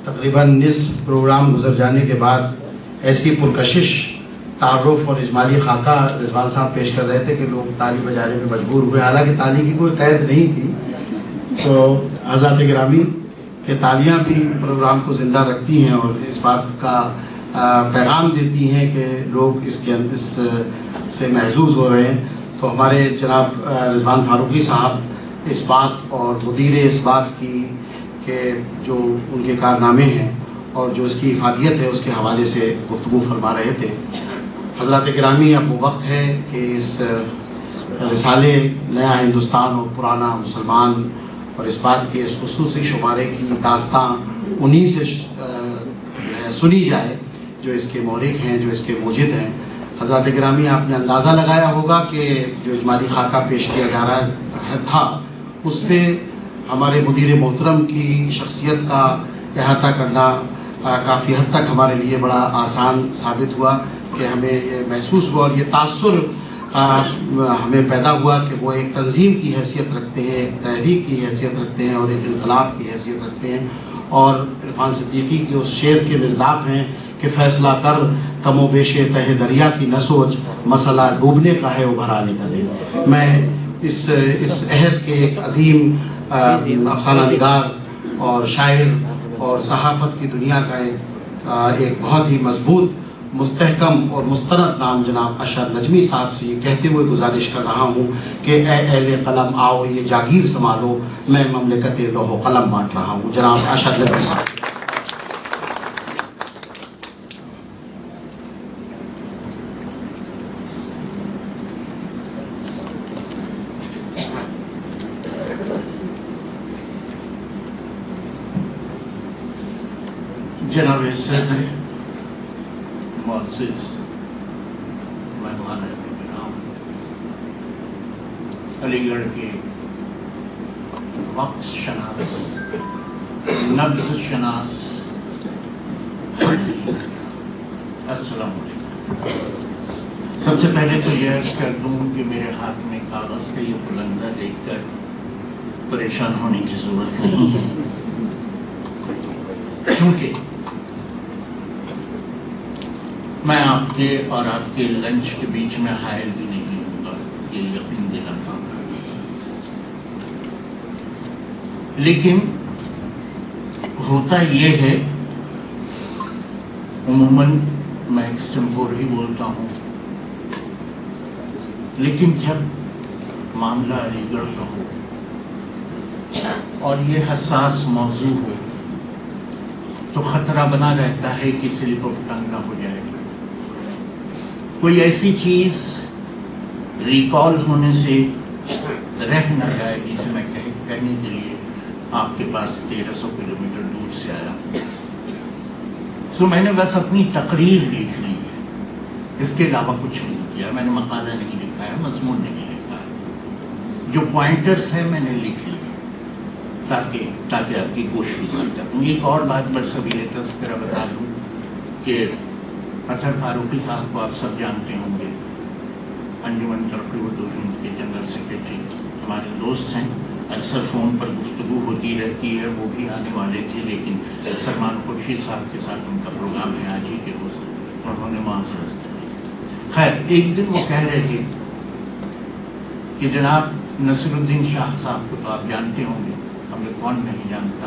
تقریباً نصف پروگرام گزر جانے کے بعد ایسی پرکشش تعارف اور اجمالی خاکہ رضوان صاحب پیش کر رہے تھے کہ لوگ تالی بجانے میں مجبور ہوئے، حالانکہ تالی کی کوئی قید نہیں تھی. تو حضرات گرامی کہ تالیاں بھی پروگرام کو زندہ رکھتی ہیں اور اس بات کا پیغام دیتی ہیں کہ لوگ اس سے محظوظ ہو رہے ہیں. تو ہمارے جناب رضوان فاروقی صاحب اس بات اور مدیر اس بات کی کہ جو ان کے کارنامے ہیں اور جو اس کی افادیت ہے اس کے حوالے سے گفتگو فرما رہے تھے. حضرات گرامی اب وہ وقت ہے کہ اس رسالے نیا ہندوستان اور پرانا مسلمان اور اس بات کے اس خصوصی شمارے کی داستاں انہی سے سنی جائے جو اس کے مورخ ہیں، جو اس کے موجد ہیں. حضرات گرامی آپ نے اندازہ لگایا ہوگا کہ جو اجمالی خاکہ پیش کیا جا رہا تھا اس سے ہمارے مدیر محترم کی شخصیت کا احاطہ کرنا کافی حد تک ہمارے لیے بڑا آسان ثابت ہوا کہ ہمیں یہ محسوس ہوا اور یہ تاثر ہمیں پیدا ہوا کہ وہ ایک تنظیم کی حیثیت رکھتے ہیں، ایک تحریک کی حیثیت رکھتے ہیں اور ایک انقلاب کی حیثیت رکھتے ہیں. اور عرفان صدیقی کے اس شعر کے مصداق ہیں کہ فیصلہ کر کم و بیش تہ دریا کی نہ سوچ، مسئلہ ڈوبنے کا ہے ابھرانے کا نہیں. میں اس عہد کے ایک عظیم افسانہ نگار اور شاعر اور صحافت کی دنیا کا ایک بہت ہی مضبوط، مستحکم اور مستند نام جناب اشر نجمی صاحب سے یہ کہتے ہوئے گزارش کر رہا ہوں کہ اے اہل قلم آؤ یہ جاگیر سنبھالو، میں مملکت لوح و قلم بانٹ رہا ہوں. جناب اشر نجمی صاحب. جناب صدر معزز مہمان کرام، علی گڑھ کے وقت شناس، نبض شناس، السلام علیکم. سب سے پہلے تو یہ عرض کر دوں کہ میرے ہاتھ میں کاغذ کا یہ پلندہ دیکھ کر پریشان ہونے کی ضرورت نہیں ہے، کیونکہ میں آپ کے اور آپ کے لنچ کے بیچ میں حائل بھی نہیں ہوں گا، یہ یقین دلاتا ہوں. لیکن ہوتا یہ ہے، عموماً میں ایکسٹمپور ہی بولتا ہوں، لیکن جب معاملہ علی گڑھ کا ہو اور یہ حساس موضوع ہو تو خطرہ بنا رہتا ہے کہ سلپ آف ٹنگ نہ ہو جائے، کوئی ایسی چیز ریکال ہونے سے رہ نہ جائے جسے میں کہنے کے لیے آپ کے پاس 1300 کلومیٹر دور سے آیا. سو میں نے بس اپنی تقریر لکھ لی ہے، اس کے علاوہ کچھ نہیں کیا. میں نے مقالہ نہیں لکھا ہے، مضمون نہیں لکھا ہے، جو پوائنٹرز ہیں میں نے لکھ لی تاکہ آپ کی گوش گزار کروں. ایک اور بات برصغیر تذکرہ بتا دوں کہ اطہر فاروقی صاحب کو آپ سب جانتے ہوں گے، انجمن ترقی اردو ہند کے جنرل سیکرٹری، ہمارے دوست ہیں، اکثر فون پر گفتگو ہوتی رہتی ہے. وہ بھی آنے والے تھے لیکن سلمان خورشید صاحب کے ساتھ ان کا پروگرام ہے آج ہی کے روز، انہوں نے معذرت کر. خیر، ایک دن وہ کہہ رہے تھے کہ جناب نصیر الدین شاہ صاحب کو تو آپ جانتے ہوں گے، ہمیں کون نہیں جانتا.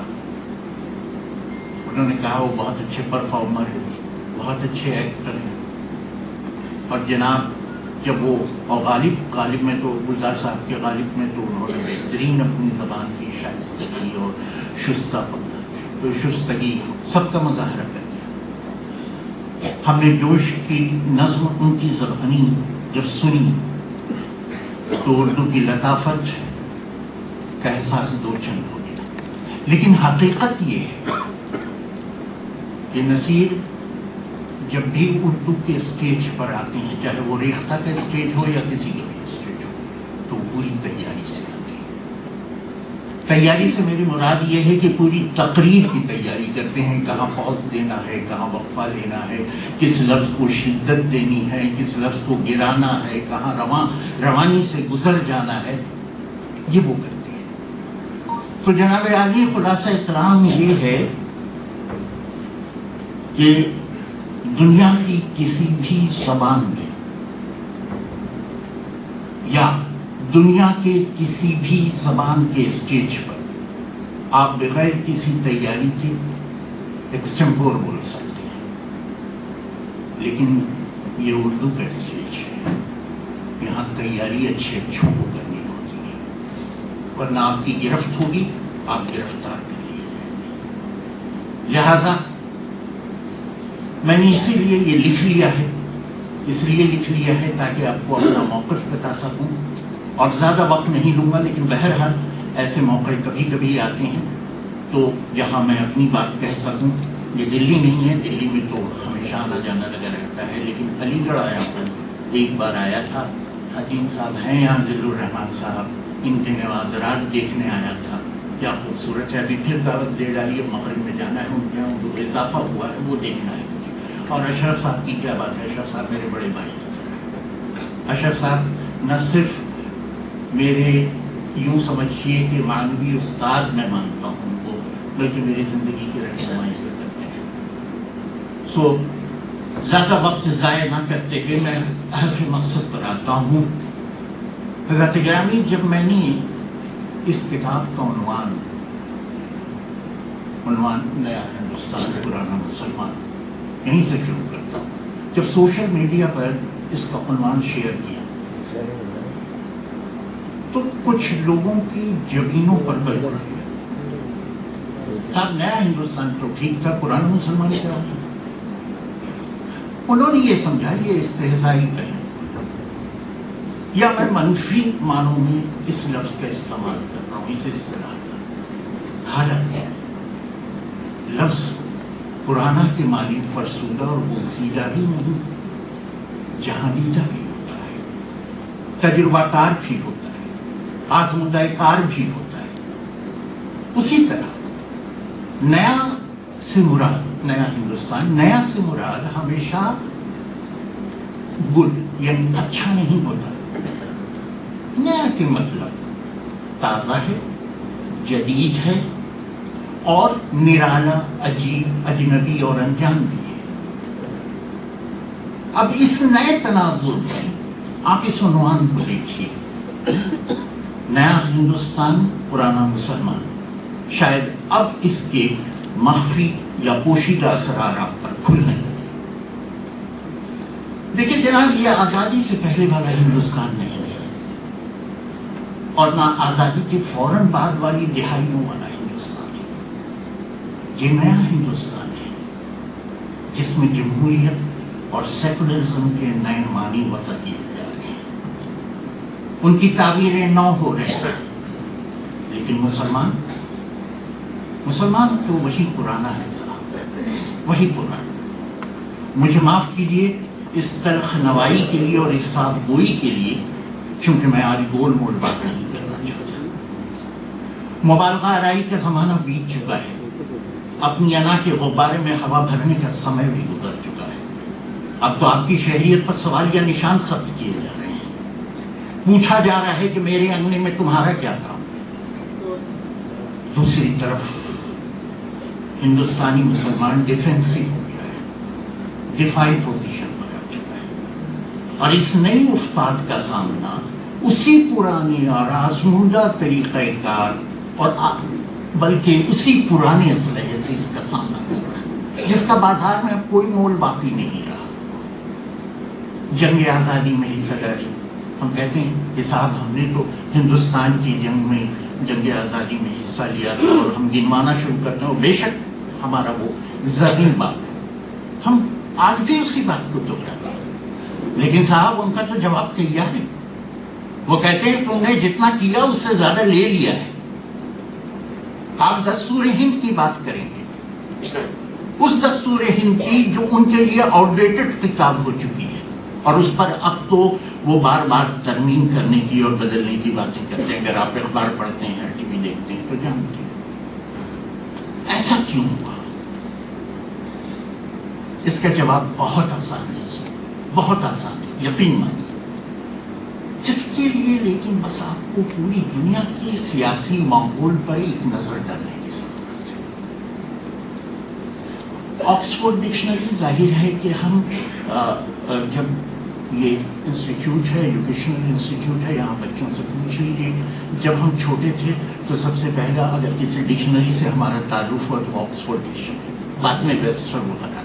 انہوں نے کہا وہ بہت اچھے پرفارمر ہیں، بہت اچھے ایکٹر ہیں، اور جناب جب وہ غالب میں تو گلزار صاحب کے غالب میں تو انہوں نے بہترین اپنی زبان کی شائستگی اور شستگی سب کا مظاہرہ کر دیا. ہم نے جوش کی نظم ان کی زبانی جب سنی تو اردو کی لطافت کا احساس دو چند ہو گیا. لیکن حقیقت یہ ہے کہ نصیر جب بھی اردو کے اسٹیج پر آتے ہیں، چاہے وہ ریختہ کا اسٹیج ہو یا کسی کا بھی اسٹیج ہو، تو پوری تیاری سے آتے ہیں. تیاری سے میری مراد یہ ہے کہ پوری تقریر کی تیاری کرتے ہیں، کہاں پاز دینا ہے، کہاں وقفہ لینا ہے، کس لفظ کو شدت دینی ہے، کس لفظ کو گرانا ہے، کہاں روانی سے گزر جانا ہے، یہ وہ کرتے ہیں. تو جناب عالی خلاصہ کلام یہ ہے کہ دنیا کی کسی بھی زبان میں یا دنیا کے کسی بھی زبان کے اسٹیج پر آپ بغیر کسی تیاری کے ایکسٹمپور بول سکتے ہیں، لیکن یہ اردو کا اسٹیج ہے، یہاں تیاری اچھے اچھوں کو کرنی ہوتی ہے، ورنہ آپ کی گرفت ہوگی، آپ گرفتار کر لیے جائیں گے۔ لہذا میں نے اسی لیے یہ لکھ لیا ہے تاکہ آپ کو اپنا موقف بتا سکوں، اور زیادہ وقت نہیں لوں گا، لیکن بہرحال ایسے موقع کبھی کبھی آتے ہیں تو جہاں میں اپنی بات کہہ سکوں۔ یہ دلی نہیں ہے، دلی میں تو ہمیشہ آنا جانا لگا رہتا ہے، لیکن علی گڑھ آیا ہوں، ایک بار آیا تھا، حکیم صاحب ہیں یہاں، ذل الرحمان صاحب، ان کے نوادرات دیکھنے آیا تھا، کیا خوبصورت ہے، ابھی پھر دعوت دے ڈالی ہے، مغرب میں جانا ہے ان کے یہاں، جو اضافہ ہوا ہے وہ دیکھنا ہے۔ اور اشرف صاحب کی کیا بات ہے، اشرف صاحب میرے بڑے بھائی ہیں۔ اشرف صاحب نہ صرف میرے یوں سمجھیے کہ معنوی استاد میں مانتا ہوں ان کو، بلکہ میری زندگی کی رہنمائی بھی کرتے ہیں۔ سو زیادہ وقت ضائع نہ کرتے ہوئے میں حرف مقصد پر آتا ہوں۔ حضرت گرامی، جب میں نے اس کتاب کا عنوان نیا ہندوستان پرانا مسلمان یہیں سے شروع کرتا ہوں، جب سوشل میڈیا پر اس کا عنوان شیئر کیا تو کچھ لوگوں کی جبینوں پر بل پڑی۔ صاحب نیا ہندوستان تو ٹھیک تھا، پرانا مسلمان کیا ہوتا؟ انہوں نے یہ سمجھا یہ استہزائی ہے، یا میں منفی معنوں میں اس لفظ کا استعمال کر رہا ہوں، اس اصطلاح کا۔ حالانکہ لفظ پرانا کے معنی فرسودہ اور بوسیدہ بھی نہیں، جہانیدہ بھی ہوتا ہے، تجربہ کار بھی ہوتا ہے، آزمودہ کار بھی ہوتا ہے۔ اسی طرح نیا سے مراد، نیا ہندوستان، نیا سے مراد ہمیشہ گڈ یعنی اچھا نہیں ہوتا۔ نیا کے مطلب تازہ ہے، جدید ہے، اور نرالا، عجیب، اجنبی اور انجان بھی ہے۔ اب اس نئے تناظر میں آپ اس عنوان کو دیکھیے، نیا ہندوستان پرانا مسلمان، شاید اب اس کے مخفی یا پوشیدہ اسرار آپ پر کھلنے لگے۔ دیکھیں جناب، یہ آزادی سے پہلے والا ہندوستان نہیں ہے، اور نہ آزادی کے فوراً بعد والی دہائیوں والا ہندوستان ہے۔ یہ نیا ہندوستان ہے جس میں جمہوریت اور سیکولرزم کے نئے معنی وضع کیے جا رہے ہیں، ان کی تعبیریں نو ہو رہے ہیں، لیکن مسلمان تو وہی پرانا ہے صاحب، وہی پرانا۔ مجھے معاف کیجیے اس تلخ نوائی کے لیے اور اس صاف گوئی کے لیے، چونکہ میں آج گول مول بات نہیں کرنا چاہتا۔ مبالغہ آرائی کا زمانہ بیت چکا ہے، اپنی انا کے غبارے میں ہوا بھرنے کا سمے بھی گزر چکا ہے۔ اب تو آپ کی شہریت پر سوال یا نشان ثبت کیے جا رہے ہیں، پوچھا جا رہا ہے کہ میرے انگنے میں تمہارا کیا کام۔ دوسری طرف ہندوستانی مسلمان ڈیفینسو ہو گیا ہے، دفاعی پوزیشن پر آ چکا ہے، اور اس نئی افتاد کا سامنا اسی پرانے اور آزمودہ طریقہ کار اور بلکہ اسی پرانے اسلحے سے اس کا سامنا کر رہا ہے، جس کا بازار میں اب کوئی مول باقی نہیں رہا۔ جنگ آزادی میں حصہ داری، ہم کہتے ہیں کہ صاحب ہم نے تو ہندوستان کی جنگ میں، جنگ آزادی میں حصہ لیا تھا، اور ہم گنوانا شروع کرتے ہیں، اور بے شک ہمارا وہ زرعی بات ہے، ہم آج بھی اسی بات کو دوہراتے ہیں، لیکن صاحب ان کا تو جواب تیار ہے۔ وہ کہتے ہیں تم نے جتنا کیا اس سے زیادہ لے لیا ہے۔ آپ دستور ہند کی بات کریں گے، اس دستور ہند کی جو ان کے لیے آؤٹ ڈیٹڈ کتاب ہو چکی ہے، اور اس پر اب تو وہ بار بار ترمیم کرنے کی اور بدلنے کی باتیں کرتے ہیں۔ اگر آپ اخبار پڑھتے ہیں، ٹی وی دیکھتے ہیں تو جانتے ہیں ایسا کیوں ہوا۔ اس کا جواب بہت آسان ہے، بہت آسان ہے، یقین مانیے۔ اس کے لیے لیکن بس آپ کو پوری دنیا کی سیاسی ماحول پر ایک نظر ڈالنے کی ضرورت ہے۔ آکسفورڈ ڈکشنری ظاہر ہے کہ ہم جب یہ انسٹیٹیوٹ ہے، ایجوکیشنل انسٹیٹیوٹ ہے، یہاں بچوں سے پوچھ لیجیے جب ہم چھوٹے تھے تو سب سے پہلا اگر کسی ڈکشنری سے ہمارا تعارف ہوا تو آکسفورڈ ڈکشنری، بعد میں ویبسٹر وغیرہ۔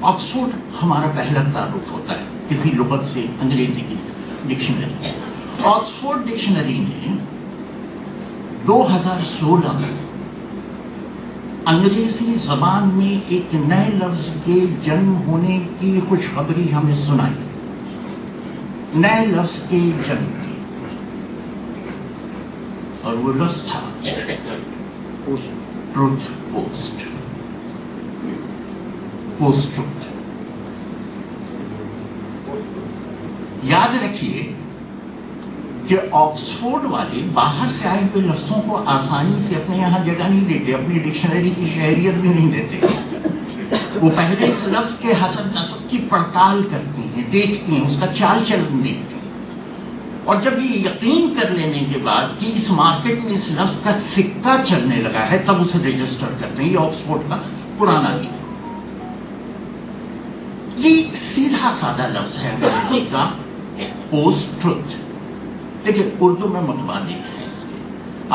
آکسفورڈ ہمارا پہلا تعارف ہوتا ہے کسی لغت سے، انگریزی کی ڈکشنری۔ آکسفورڈ ڈکشنری نے 2016 میں انگریزی زبان میں ایک نئے لفظ کے جنم ہونے کی خوشخبری ہمیں سنائی، نئے لفظ کے جنم کی، اور وہ لفظ تھا ٹروتھ پوسٹ، پوسٹ ٹروتھ۔ یاد رکھیے کہ آکسفورڈ والے باہر سے آئے ہوئے لفظوں کو آسانی سے اپنے یہاں جگہ نہیں دیتے، اپنی ڈکشنری کی شہریت بھی نہیں دیتے۔ وہ پہلے اس لفظ کے حسب نسب کی پڑتال کرتی ہیں، دیکھتی ہیں، اس کا چال چلن دیکھتی ہیں، اور جب یہ یقین کر لینے کے بعد کہ اس مارکیٹ میں اس لفظ کا سکہ چلنے لگا ہے تب اسے رجسٹر کرتے ہیں۔ یہ آکسفورڈ کا پرانا ہی ہے۔ یہ سیدھا سادہ لفظ ہے انگریزی کا پوسٹ ٹروتھ، لیکن اردو میں متبادل ہے اس کے۔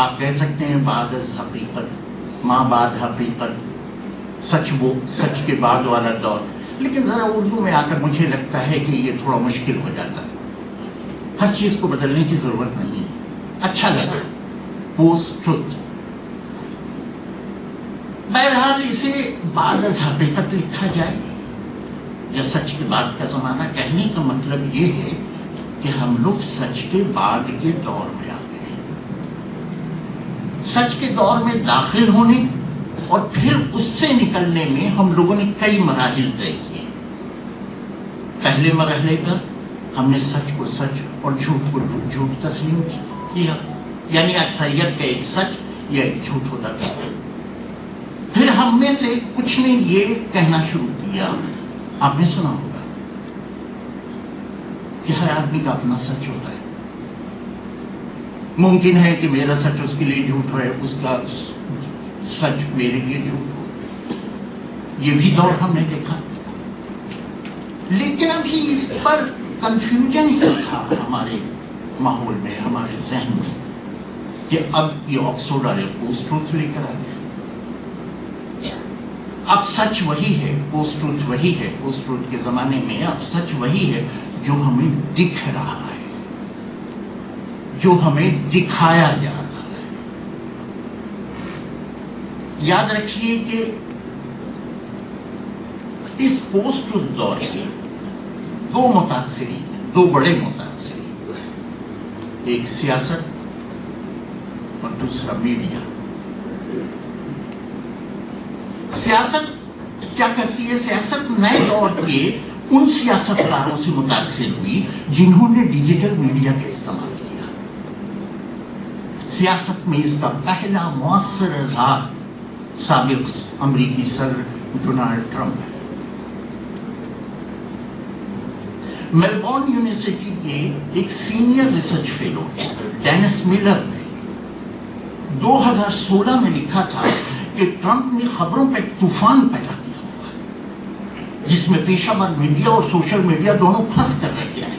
آپ کہہ سکتے ہیں بعد از حقیقت، ماں بعد حقیقت، سچ وہ سچ کے بعد والا دور، لیکن ذرا اردو میں آ کر مجھے لگتا ہے کہ یہ تھوڑا مشکل ہو جاتا ہے۔ ہر چیز کو بدلنے کی ضرورت نہیں ہے، اچھا لگا پوسٹ ٹروتھ۔ بہرحال اسے بعد از حقیقت لکھا جائے یا سچ کے بعد کا زمانہ، کہنے کا مطلب یہ ہے کہ ہم لوگ سچ کے بعد کے دور میں آ گئے ہیں۔ سچ کے دور میں داخل ہونے اور پھر اس سے نکلنے میں ہم لوگوں نے کئی مراحل طے کیے۔ پہلے مرحلے پر ہم نے سچ کو سچ اور جھوٹ کو جھوٹ تسلیم کیا، یعنی اکثریت کا ایک سچ یا ایک جھوٹ ہوتا تھا۔ پھر ہم میں سے کچھ نے یہ کہنا شروع کیا، آپ نے سنا ہوگا کہ ہر آدمی کا اپنا سچ ہوتا ہے، ممکن ہے کہ میرا سچ اس کے لیے جھوٹ ہے، اس کا سچ میرے لیے جھوٹ ہو۔ یہ بھی دور ہم نے دیکھا، لیکن ابھی اس پر کنفیوژن ہی تھا ہمارے ماحول میں، ہمارے ذہن میں، کہ اب یہ آکسفورڈ والے پوسٹ ٹروتھ لے کر آ گئے۔ اب سچ وہی ہے، پوسٹ ٹروتھ وہی ہے، پوسٹ ٹروتھ کے زمانے میں اب سچ وہی ہے جو ہمیں دکھ رہا ہے، جو ہمیں دکھایا جا رہا ہے۔ یاد رکھیے کہ اس پوسٹ ٹروتھ دور کے دو متاثرین، دو بڑے متاثرین، ایک سیاست اور دوسرا میڈیا۔ سیاست کیا کرتی ہے؟ سیاست نئے دور کے ان سیاستدانوں سے متاثر ہوئی جنہوں نے ڈیجیٹل میڈیا کا استعمال کیا۔ سیاست میں اس کا پہلا مؤثر اظہار سابق امریکی صدر ڈونلڈ ٹرمپ ہے۔ میلبورن یونیورسٹی کے ایک senior research fellow Dennis Miller نے 2016 میں لکھا تھا کہ ٹرمپ نے خبروں پہ ایک طوفان پیدا کیا ہوا ہے جس میں پیشہ ور میڈیا اور سوشل میڈیا دونوں پھنس کر رہ گیا ہے۔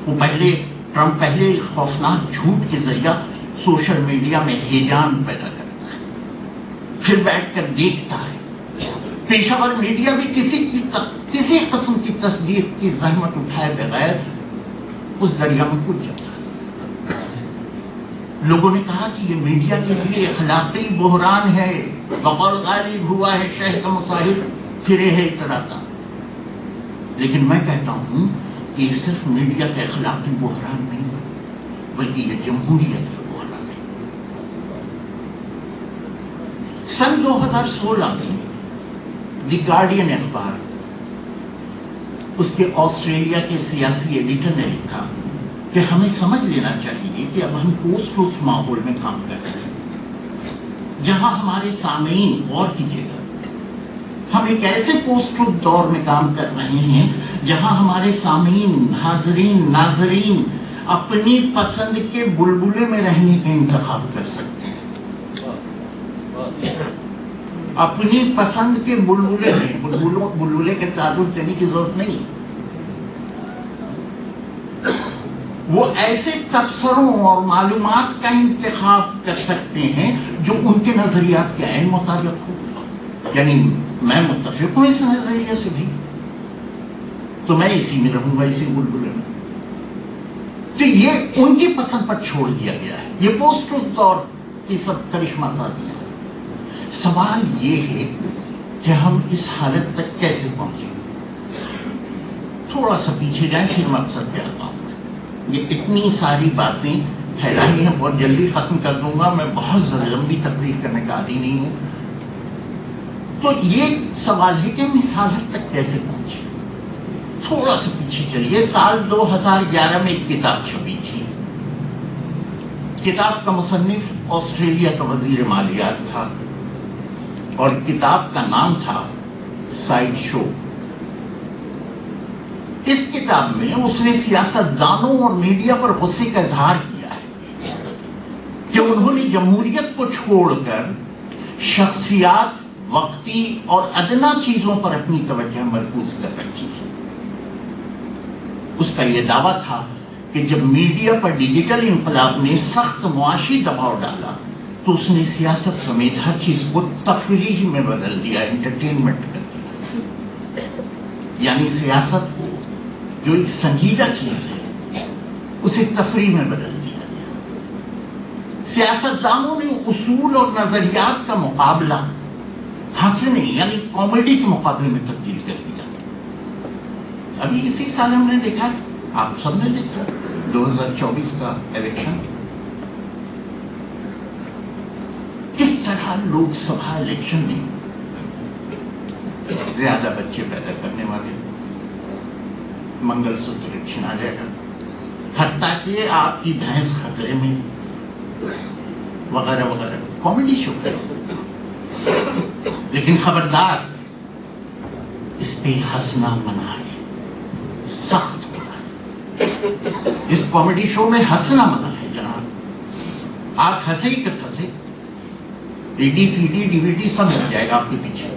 وہ ٹرمپ پہلے خوفناک جھوٹ کے ذریعہ سوشل میڈیا میں ہیجان پیدا کرتا ہے، پھر بیٹھ کر دیکھتا ہے۔ پیشہ ور میڈیا بھی کسی قسم کی تصدیق کی زحمت اٹھائے بغیر اس دریا میں کود جاتا ہے۔ لوگوں نے کہا کہ یہ میڈیا کے لیے اخلاقی بحران ہے، بقول غالب ہوا ہے شہر کا مصاحب پھرے ہے اتراتا۔ لیکن میں کہتا ہوں کہ یہ صرف میڈیا کا اخلاقی بحران نہیں ہے، بلکہ یہ جمہوریت کا بحران ہے۔ سن 2016 میں دی گارڈین اخبار، اس کے آسٹریلیا کے سیاسی ایڈیٹر نے لکھا کہ ہمیں سمجھ لینا چاہیے کہ اب ہم پوسٹ ٹروتھ ماحول میں کام کر رہے ہیں، جہاں ہمارے سامعین غور کیجیے گا، ہم ایک ایسے پوسٹ ٹروتھ دور میں کام کر رہے ہیں جہاں ہمارے سامعین، حاضرین، ناظرین اپنی پسند کے بلبلے میں رہنے کا انتخاب کر سکتے ہیں۔ اپنی پسند کے بلبلے ہیں، بلبلے کے تعلق دینے کی ضرورت نہیں. وہ ایسے تبصروں اور معلومات کا انتخاب کر سکتے ہیں جو ان کے نظریات کے عین مطابق ہو. یعنی میں متفق ہوں اس نظریے سے بھی، تو میں اسی میں رہوں گا، اسی بلبلے میں. تو یہ ان کی پسند پر چھوڑ دیا گیا ہے. یہ پوسٹ ٹروتھ دور کی سب کرشمہ سازیاں ہیں. سوال یہ ہے کہ ہم اس حالت تک کیسے پہنچے. تھوڑا سا پیچھے جائیں پھر مقصد پہ آتا ہوں. یہ اتنی ساری باتیں پھیلائی ہیں، بہت جلدی ختم کر دوں گا، میں بہت لمبی تقریر کرنے کا عادی نہیں ہوں. تو یہ سوال ہے کہ ہم اس حالت تک کیسے پہنچے. تھوڑا سا پیچھے چلیے. سال 2011 میں ایک کتاب چھپی تھی. کتاب کا مصنف آسٹریلیا کا وزیر مالیات تھا اور کتاب کا نام تھا سائیڈ شو. اس کتاب میں اس نے سیاست دانوں اور میڈیا پر غصے کا اظہار کیا ہے کہ انہوں نے جمہوریت کو چھوڑ کر شخصیات، وقتی اور ادنا چیزوں پر اپنی توجہ مرکوز کر رکھی ہے. اس کا یہ دعویٰ تھا کہ جب میڈیا پر ڈیجیٹل انقلاب نے سخت معاشی دباؤ ڈالا تو اس نے سیاست سمیت ہر چیز کو تفریح میں بدل دیا، انٹرٹینمنٹ کر دیا. یعنی سیاست کو جو ایک سنجیدہ چیز ہے اسے تفریح میں بدل دیا گیا. سیاستدانوں نے اصول اور نظریات کا مقابلہ ہنسنے یعنی کامیڈی کے مقابلے میں تبدیل کر دیا. ابھی اسی سال ہم نے دیکھا، آپ سب نے دیکھا 2024 کا الیکشن، کس طرح لوک سبھا الیکشن میں زیادہ بچے پیدا کرنے والے، منگل سوتر چھنا جائے گا، حتیٰ کہ آپ کی بھینس خطرے میں، وغیرہ وغیرہ. Comedy show. لیکن خبردار، اس پہ ہنسنا منع ہے، سخت منع ہے. اس کامیڈی شو میں ہنسنا منع ہے جناب. آپ ہنسے ہی کر ہنسے، AD CD DVD سب مل جائے گا آپ کے پیچھے.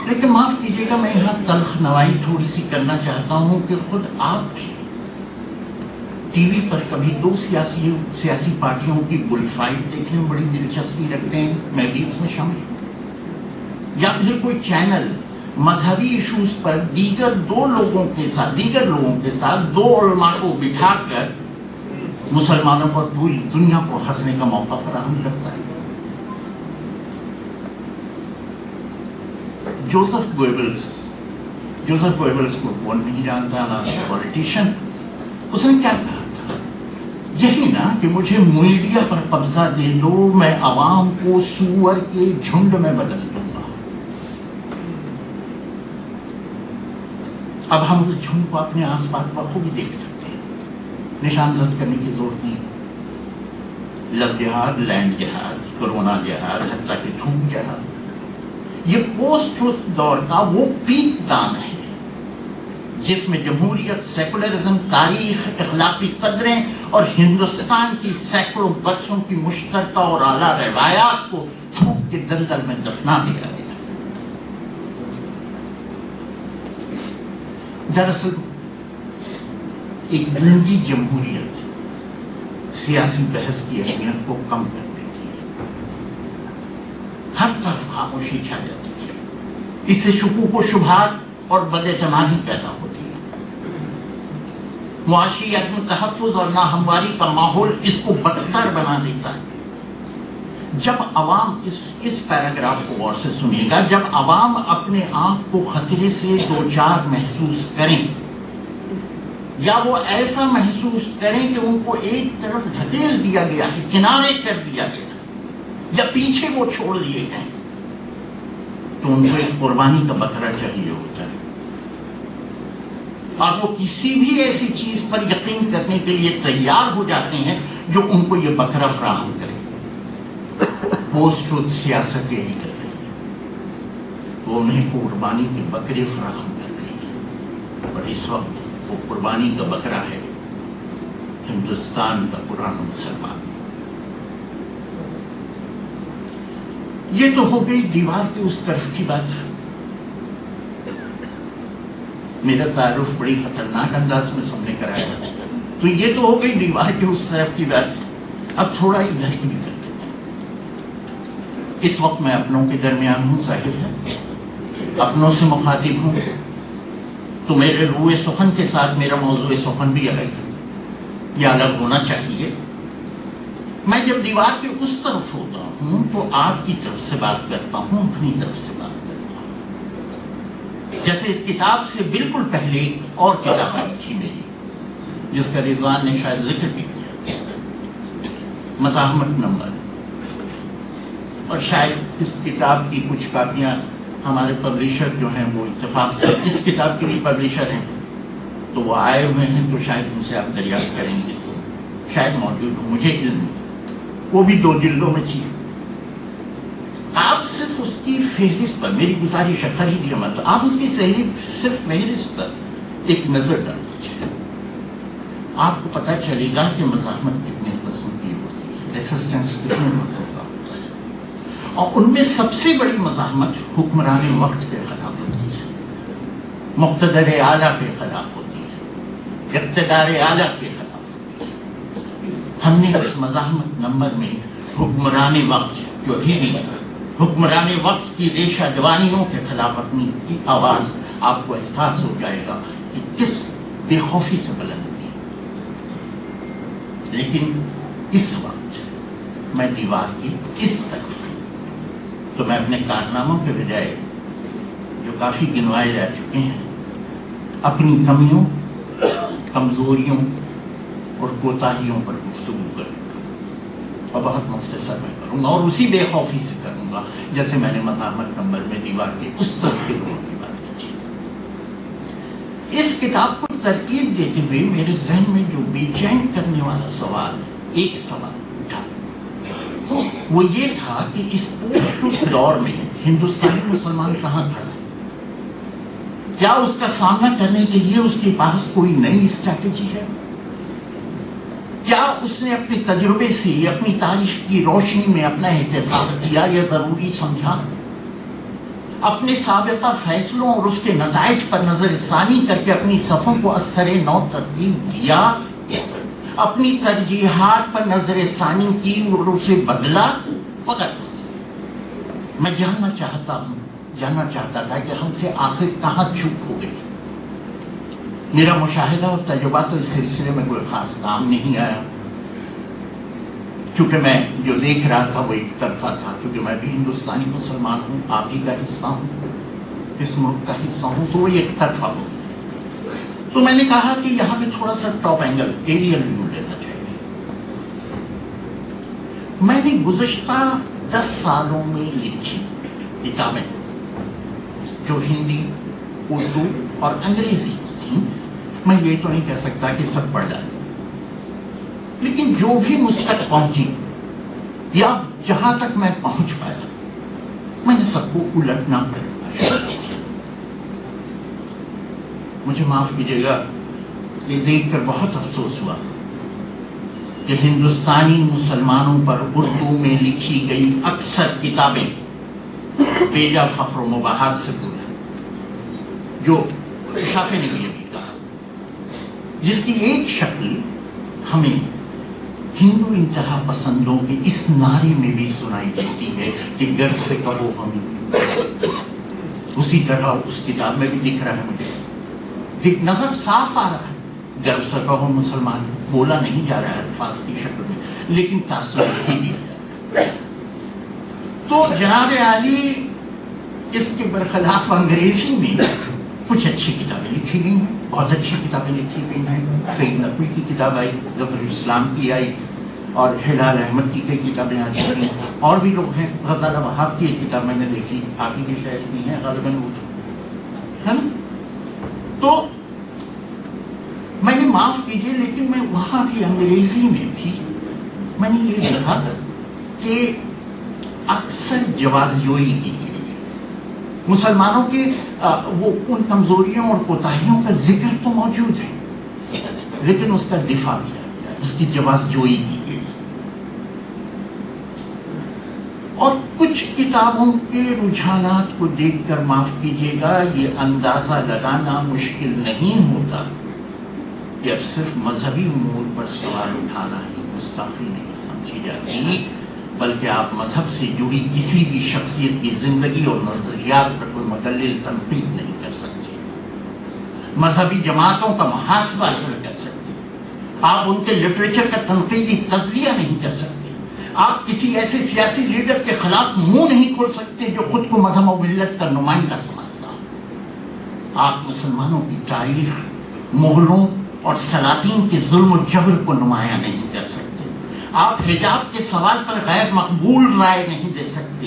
لیکن معاف کیجیے گا، میں یہاں تلخ نوائی تھوڑی سی کرنا چاہتا ہوں کہ خود آپ بھی ٹی وی پر کبھی دو سیاسی پارٹیوں کی بل فائٹ دیکھنے میں بڑی دلچسپی رکھتے ہیں، میں بھی اس میں شامل ہوں. یا پھر کوئی چینل مذہبی ایشوز پر دیگر لوگوں کے ساتھ دو علماء کو بٹھا کر مسلمانوں پر پوری دنیا کو ہنسنے کا موقع فراہم کرتا ہے. جوزف گوئبلز کو کون نہیں جانتا، نہ پولیٹیشین. اس نے کیا کہا تھا؟ یہی نا کہ مجھے میڈیا پر قبضہ دے دو، میں عوام کو سور کے جھنڈ میں بدل دوں گا. اب ہم اس جھنڈ کو اپنے آس پاس بخوبی دیکھ سکتے ہیں، نشان زد کرنے کی ضرورت نہیں. لب جہاد، لینڈ جہاد، کرونا جہاد، حتیٰ کہ تھوک جہاد. یہ پوسٹ ٹروتھ دور کا وہ پیک دان ہے جس میں جمہوریت، سیکولرزم، تاریخ، اخلاقی قدریں اور ہندوستان کی سینکڑوں برسوں کی مشترکہ اور اعلیٰ روایات کو تھوک کے دلدل میں دفنا دیا گیا. دراصل ایک گونگی جمہوریت سیاسی بحث کی اہمیت کو کم کر دیتی ہے. ہر طرف خاموشی چھا جاتی ہے. اس سے شکوک و شبہات اور بد اعتمادی پیدا ہوتی ہے. معاشی عدم تحفظ اور ناہمواری کا ماحول اس کو بدتر بنا دیتا ہے. جب عوام اس پیراگراف کو غور سے سنیے گا، جب عوام اپنے آپ کو خطرے سے دوچار محسوس کریں یا وہ ایسا محسوس کریں کہ ان کو ایک طرف دھکیل دیا گیا ہے، کنارے کر دیا گیا یا پیچھے وہ چھوڑ دیے گئے، تو ان کو ایک قربانی کا بکرا چاہیے ہوتا ہے. اور وہ کسی بھی ایسی چیز پر یقین کرنے کے لیے تیار ہو جاتے ہیں جو ان کو یہ بکرا فراہم کرے. پوسٹ ٹروتھ سیاست یہی کر رہی ہے، وہ انہیں قربانی کے بکرے فراہم کر رہی ہے. اور اس وقت وہ قربانی کا بکرا ہے ہندوستان کا پرانا مسلمان. یہ تو ہو گئی دیوار کی اس طرف کی بات. میرا تعارف بڑی خطرناک انداز میں سب نے کرایا. تو یہ تو ہو گئی دیوار کی اس طرف کی بات. اب تھوڑا ادھر کی بھی کر دیتے ہیں. اس وقت میں اپنوں کے درمیان ہوں، ظاہر ہے اپنوں سے مخاطب ہوں، تو میرے روئے سخن کے ساتھ میرا موضوع سخن بھی الگ ہے، یا الگ ہونا چاہیے. میں جب دیوار کے اس طرف ہوتا ہوں تو آپ کی طرف سے بات کرتا ہوں، اپنی طرف سے بات کرتا ہوں. جیسے اس کتاب سے بالکل پہلے اور کتاب آئی تھی میری، جس کا رضوان نے شاید ذکر بھی کیا، مزاحمت نمبر. اور شاید اس کتاب کی کچھ کاپیاں ہمارے پبلشر جو ہیں وہ اتفاق سے اس کتاب کے بھی پبلشر ہیں، تو وہ آئے ہوئے ہیں، تو شاید ان سے آپ دریافت کریں گے تو شاید موجود ہوں، مجھے علم نہیں. وہ بھی 2 جلدوں میں تھی. آپ صرف اس کی فہرست پر، میری گزارش ہے خریدیے مت، آپ اس کی صرف فہرست پر ایک نظر ڈال دیجیے. آپ کو پتہ چلے گا کہ مزاحمت کتنے قسم کی ہوتی ہے، ریسسٹنس کتنے قسم کا ہوتا ہے. اور ان میں سب سے بڑی مزاحمت حکمران وقت کے خلاف ہوتی ہے، مقتدر اعلیٰ کے خلاف ہوتی ہے، اقتدار اعلیٰ کے خلاف ہوتی ہے. ہم نے اس مزاحمت نمبر میں حکمران وقت جو ابھی بھی حکمران وقت کی ریشہ دوانیوں کے خلاف اپنی کی آواز، آپ کو احساس ہو جائے گا کہ کس بے خوفی سے بلند ہوئی. لیکن اس وقت میں دیوار کی اس طرف ہوں، تو میں اپنے کارناموں کے بجائے جو کافی گنوائے جا چکے ہیں، اپنی کمیوں، کمزوریوں اور کوتاہیوں پر گفتگو کروں گا، اور بہت مختصر میں کروں گا، اور اسی بے خوفی سے کروں گا جیسے میں نے مزاحمت نمبر میں دیوار کے اس طرف کے لوگوں کی بات کی تھی. اس کتاب کو ترتیب دیتے ہوئے میرے ذہن میں جو بے چین کرنے والا سوال، ایک سوال اٹھا، وہ یہ تھا کہ اس پوسٹ دور میں ہندوستانی مسلمان کہاں کھڑا ہے؟ کیا اس کا سامنا کرنے کے لیے اس کے پاس کوئی نئی اسٹریٹجی ہے؟ کیا اس نے اپنے تجربے سے، اپنی تاریخ کی روشنی میں اپنا احتساب کیا یا ضروری سمجھا؟ اپنے سابقہ فیصلوں اور اس کے نتائج پر نظر ثانی کر کے اپنی صفوں کو اثر نو ترتیب دیا؟ اپنی ترجیحات پر نظر ثانی کی اور اسے بدلا؟ فقط میں جاننا چاہتا تھا کہ ہم سے آخر کہاں چوک ہو گئی. میرا مشاہدہ اور تجربہ تو اس سلسلے میں کوئی خاص کام نہیں آیا، چونکہ میں جو دیکھ رہا تھا وہ ایک طرفہ تھا، کیونکہ میں بھی ہندوستانی مسلمان ہوں، آپ ہی کا حصہ ہوں، اس ملک کا حصہ ہوں، تو وہ ایک طرفہ ہو. تو میں نے کہا کہ یہاں پہ تھوڑا سا ٹاپ اینگل، ایریل ویو لینا چاہیے. میں نے گزشتہ 10 سالوں میں لکھی کتابیں جو ہندی، اردو اور انگریزی تھیں، میں یہ تو نہیں کہہ سکتا کہ سب پڑھ ڈالیں، لیکن جو بھی مجھ تک پہنچی یا جہاں تک میں پہنچ پایا، میں نے سب کو الٹنا پڑا. مجھے معاف کیجیے گا، یہ دیکھ کر بہت افسوس ہوا کہ ہندوستانی مسلمانوں پر اردو میں لکھی گئی اکثر کتابیں بیجا فخر و مباحات سے دور ہیں، جو شافعی نے بھی یہ بھی کہا، جس کی ایک شکل ہمیں ہندو انتہا پسندوں کے اس نعرے میں بھی سنائی دیتی ہے کہ گرو سے کہو ہم ہندو. اسی طرح اس کتاب میں بھی دکھ رہا ہے، مجھے نظر صاف آ رہا ہے، گرو سے کہو مسلمان، بولا نہیں جا رہا ہے الفاظ کی شکل میں، لیکن تاثر یہی دیا جا رہا ہے. تو جناب عالی اس کے برخلاف انگریزی میں کچھ اچھی کتابیں لکھی گئی ہیں، بہت اچھی کتابیں لکھی گئی ہیں. سید نقوی کی کتاب آئی، ظفر الاسلام کی آئی، اور ہلال احمد کی کئی کتابیں آ چکی ہیں. اور بھی لوگ ہیں، غزال وہاب کی ایک کتاب میں نے دیکھی، آپ ہی کے شہر کی ہیں غالباً وہ ہے نا. تو میں نے معاف کیجیے، لیکن میں وہاں کی انگریزی میں بھی میں نے یہ دیکھا کہ اکثر جواز جوئی کی گئی، مسلمانوں کے وہ ان کمزوریوں اور کوتاہیوں کا ذکر تو موجود ہے، لیکن اس کا دفاع کیا گیا، اس کی جواز جوئی کی گئی. اور کچھ کتابوں کے رجحانات کو دیکھ کر معاف کیجیے گا یہ اندازہ لگانا مشکل نہیں ہوتا کہ اب صرف مذہبی امور پر سوال اٹھانا ہی گستاخی نہیں سمجھی جاتی، بلکہ آپ مذہب سے جڑی کسی بھی شخصیت کی زندگی اور نظریات پر کوئی مدلل تنقید نہیں کر سکتے، مذہبی جماعتوں کا محاسبہ نہیں کر سکتے، آپ ان کے لٹریچر کا تنقیدی تجزیہ نہیں کر سکتے، آپ کسی ایسے سیاسی لیڈر کے خلاف منہ نہیں کھول سکتے جو خود کو مذہب و ملت کا نمائندہ سمجھتا۔ آپ مسلمانوں کی تاریخ مغلوں اور سلاطین کے ظلم و جبر کو نمایاں نہیں کر سکتے، آپ حجاب کے سوال پر غیر مقبول رائے نہیں دے سکتے،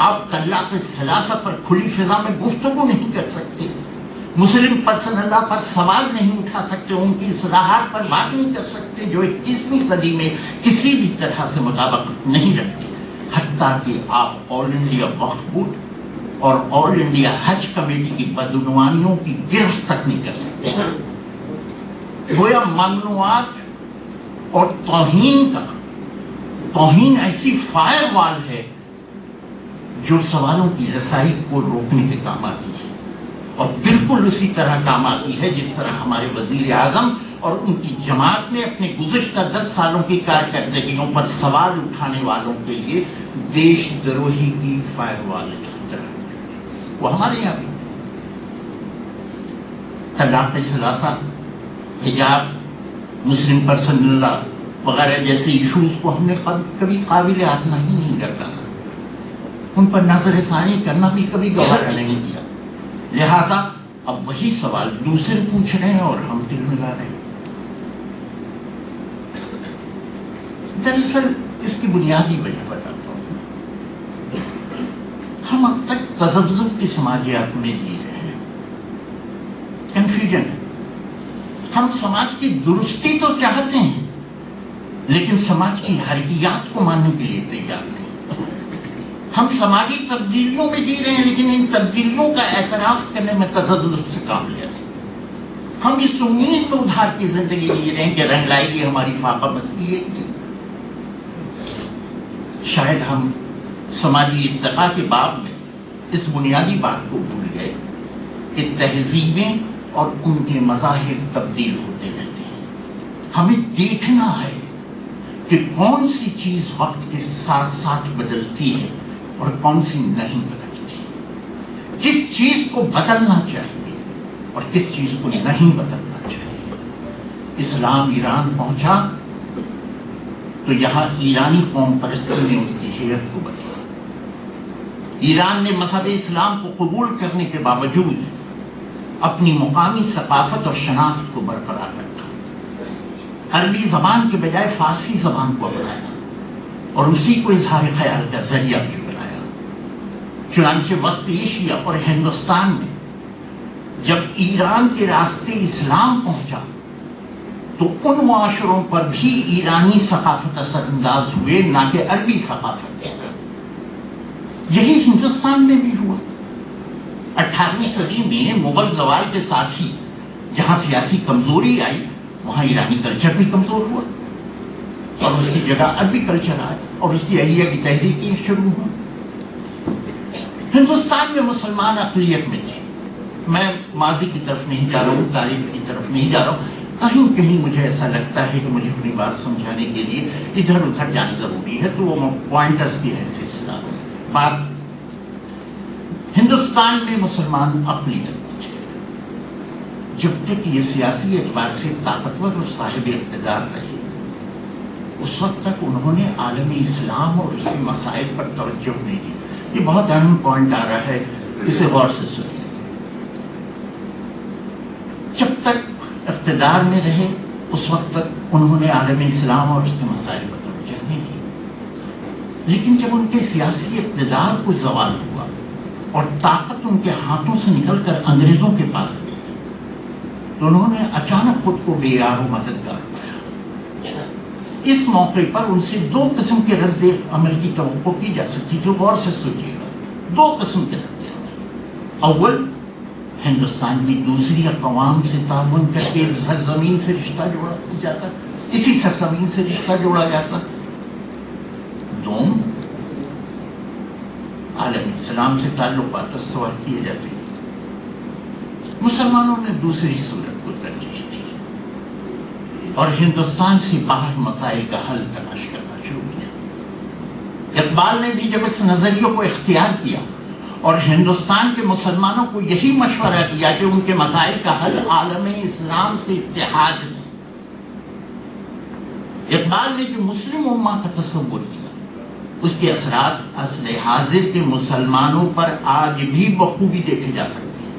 آپ طلاق ثلاثہ پر کھلی فضا میں گفتگو نہیں کر سکتے، مسلم پرسن اللہ پر سوال نہیں اٹھا سکتے، ان کی اصلاحات پر بات نہیں کر سکتے جو 21ویں صدی میں کسی بھی طرح سے مطابقت نہیں رکھتے، حتیٰ کہ آپ آل انڈیا وقف بورڈ اور آل انڈیا حج کمیٹی کی بدعنوانیوں کی گرفت تک نہیں کر سکتے۔ گویا ممنوعات اور توہین ایسی فائر وال ہے جو سوالوں کی رسائی کو روکنے کے کام آتی ہے، اور بالکل اسی طرح کام آتی ہے جس طرح ہمارے وزیر اعظم اور ان کی جماعت نے اپنے گزشتہ 10 سالوں کی کارکردگیوں پر سوال اٹھانے والوں کے لیے دیش دروہی کی فائر وال اختراع کی۔ وہ ہمارے یہاں بھی طلاق ثلاثہ، حجاب، مسلم پرسن لا وغیرہ جیسے ایشوز کو ہم نے کبھی قابل آتنا ہی نہیں لگانا، ان پر نظر ثانی کرنا بھی کبھی گوارا نہیں کیا، لہٰذا اب وہی سوال دوسرے پوچھ رہے ہیں اور ہم دل ملا رہے ہیں۔ دراصل اس کی بنیادی وجہ بتاتا ہوں، ہم اب تک تذبذب کی سماجیات میں جی رہے ہیں، کنفیوژن ہے، ہم سماج کی درستی تو چاہتے ہیں لیکن سماج کی حرکیات کو ماننے کے لیے تیار نہیں، ہم سماجی تبدیلیوں میں جی رہے ہیں لیکن ان تبدیلیوں کا اعتراف کرنے میں تذبذب سے کام لے رہے ہیں، ہم اس امید میں ادھار کی زندگی جی رہے ہیں کہ رنگ لائے گی ہماری فاقہ مسیح ایک دن۔ شاید ہم سماجی ارتقاء کے باب میں اس بنیادی بات کو بھول گئے کہ تہذیبیں اور ان کے مظاہر تبدیل ہوتے رہتے ہیں، ہمیں دیکھنا ہے کہ کون سی چیز وقت کے ساتھ ساتھ بدلتی ہے اور کون سی نہیں بدلتی، کس چیز کو بدلنا چاہیے اور کس چیز کو نہیں بدلنا چاہیے۔ اسلام ایران پہنچا تو یہاں ایرانی قوم پرستی نے اس کی حیت کو بدلا، ایران نے مذہب اسلام کو قبول کرنے کے باوجود اپنی مقامی ثقافت اور شناخت کو برقرار رکھا، عربی زبان کے بجائے فارسی زبان کو اپنایا اور اسی کو اظہار خیال کا ذریعہ بھی بنایا۔ چنانچہ وسط ایشیا اور ہندوستان میں جب ایران کے راستے اسلام پہنچا تو ان معاشروں پر بھی ایرانی ثقافت اثر انداز ہوئے، نہ کہ عربی ثقافت۔ یہی ہندوستان میں بھی ہوا۔ 18ویں صدی میں مغل زوال کے ساتھ ہی جہاں سیاسی کمزوری آئی وہاں ایرانی کلچر بھی کمزور ہوا اور اس کی جگہ عربی کلچر آیا اور اس کی اہلیہ کی تحریکیں شروع ہوں۔ ہندوستان میں مسلمان اقلیت میں تھے، میں ماضی کی طرف نہیں جا رہا ہوں، تاریخ کی طرف نہیں جا رہا ہوں، کہیں کہیں مجھے ایسا لگتا ہے کہ مجھے اپنی بات سمجھانے کے لیے ادھر ادھر جانا ضروری ہے، تو وہ پوائنٹرز کی حیثیت سے بات۔ ہندوستان میں مسلمان اقلیت میں تھے، جب تک یہ سیاسی اعتبار سے طاقتور اور صاحب اقتدار رہے اس وقت تک انہوں نے عالمی اسلام اور اس کے مسائل پر توجہ نہیں دی۔ یہ بہت اہم پوائنٹ آ رہا ہے، اسے غور سے سنیے۔ جب تک اقتدار میں رہے اس وقت تک انہوں نے عالمی اسلام اور اس کے مسائل پر توجہ نہیں دی، لیکن جب ان کے سیاسی اقتدار کو زوال ہوا اور طاقت ان کے ہاتھوں سے نکل کر انگریزوں کے پاس گئی تو انہوں نے اچانک خود کو بے یار و مددگار پایا۔ اس موقع پر ان سے دو قسم کے رد عمل کی توقع کی جا سکتی تھی، غور سے سوچیے گا، دو قسم کے رد عمل۔ اول، ہندوستان کی دوسری اقوام سے تعاون کر کے اس سرزمین سے رشتہ جوڑا جاتا، اسی سرزمین سے رشتہ جوڑا جاتا۔ دوم، عالم اسلام سے تعلقات استوار کیے جاتے ہیں. مسلمانوں نے دوسری صورت کو ترجیح دی اور ہندوستان سے باہر مسائل کا حل تلاش کرنا شروع کیا. اقبال نے بھی جب اس نظریے کو اختیار کیا اور ہندوستان کے مسلمانوں کو یہی مشورہ دیا کہ ان کے مسائل کا حل عالم اسلام سے اتحاد میں. اقبال نے جو مسلم امہ کا تصور کیا اس کے اثرات عصر حاضر کے مسلمانوں پر آج بھی بخوبی دیکھے جا سکتے ہیں.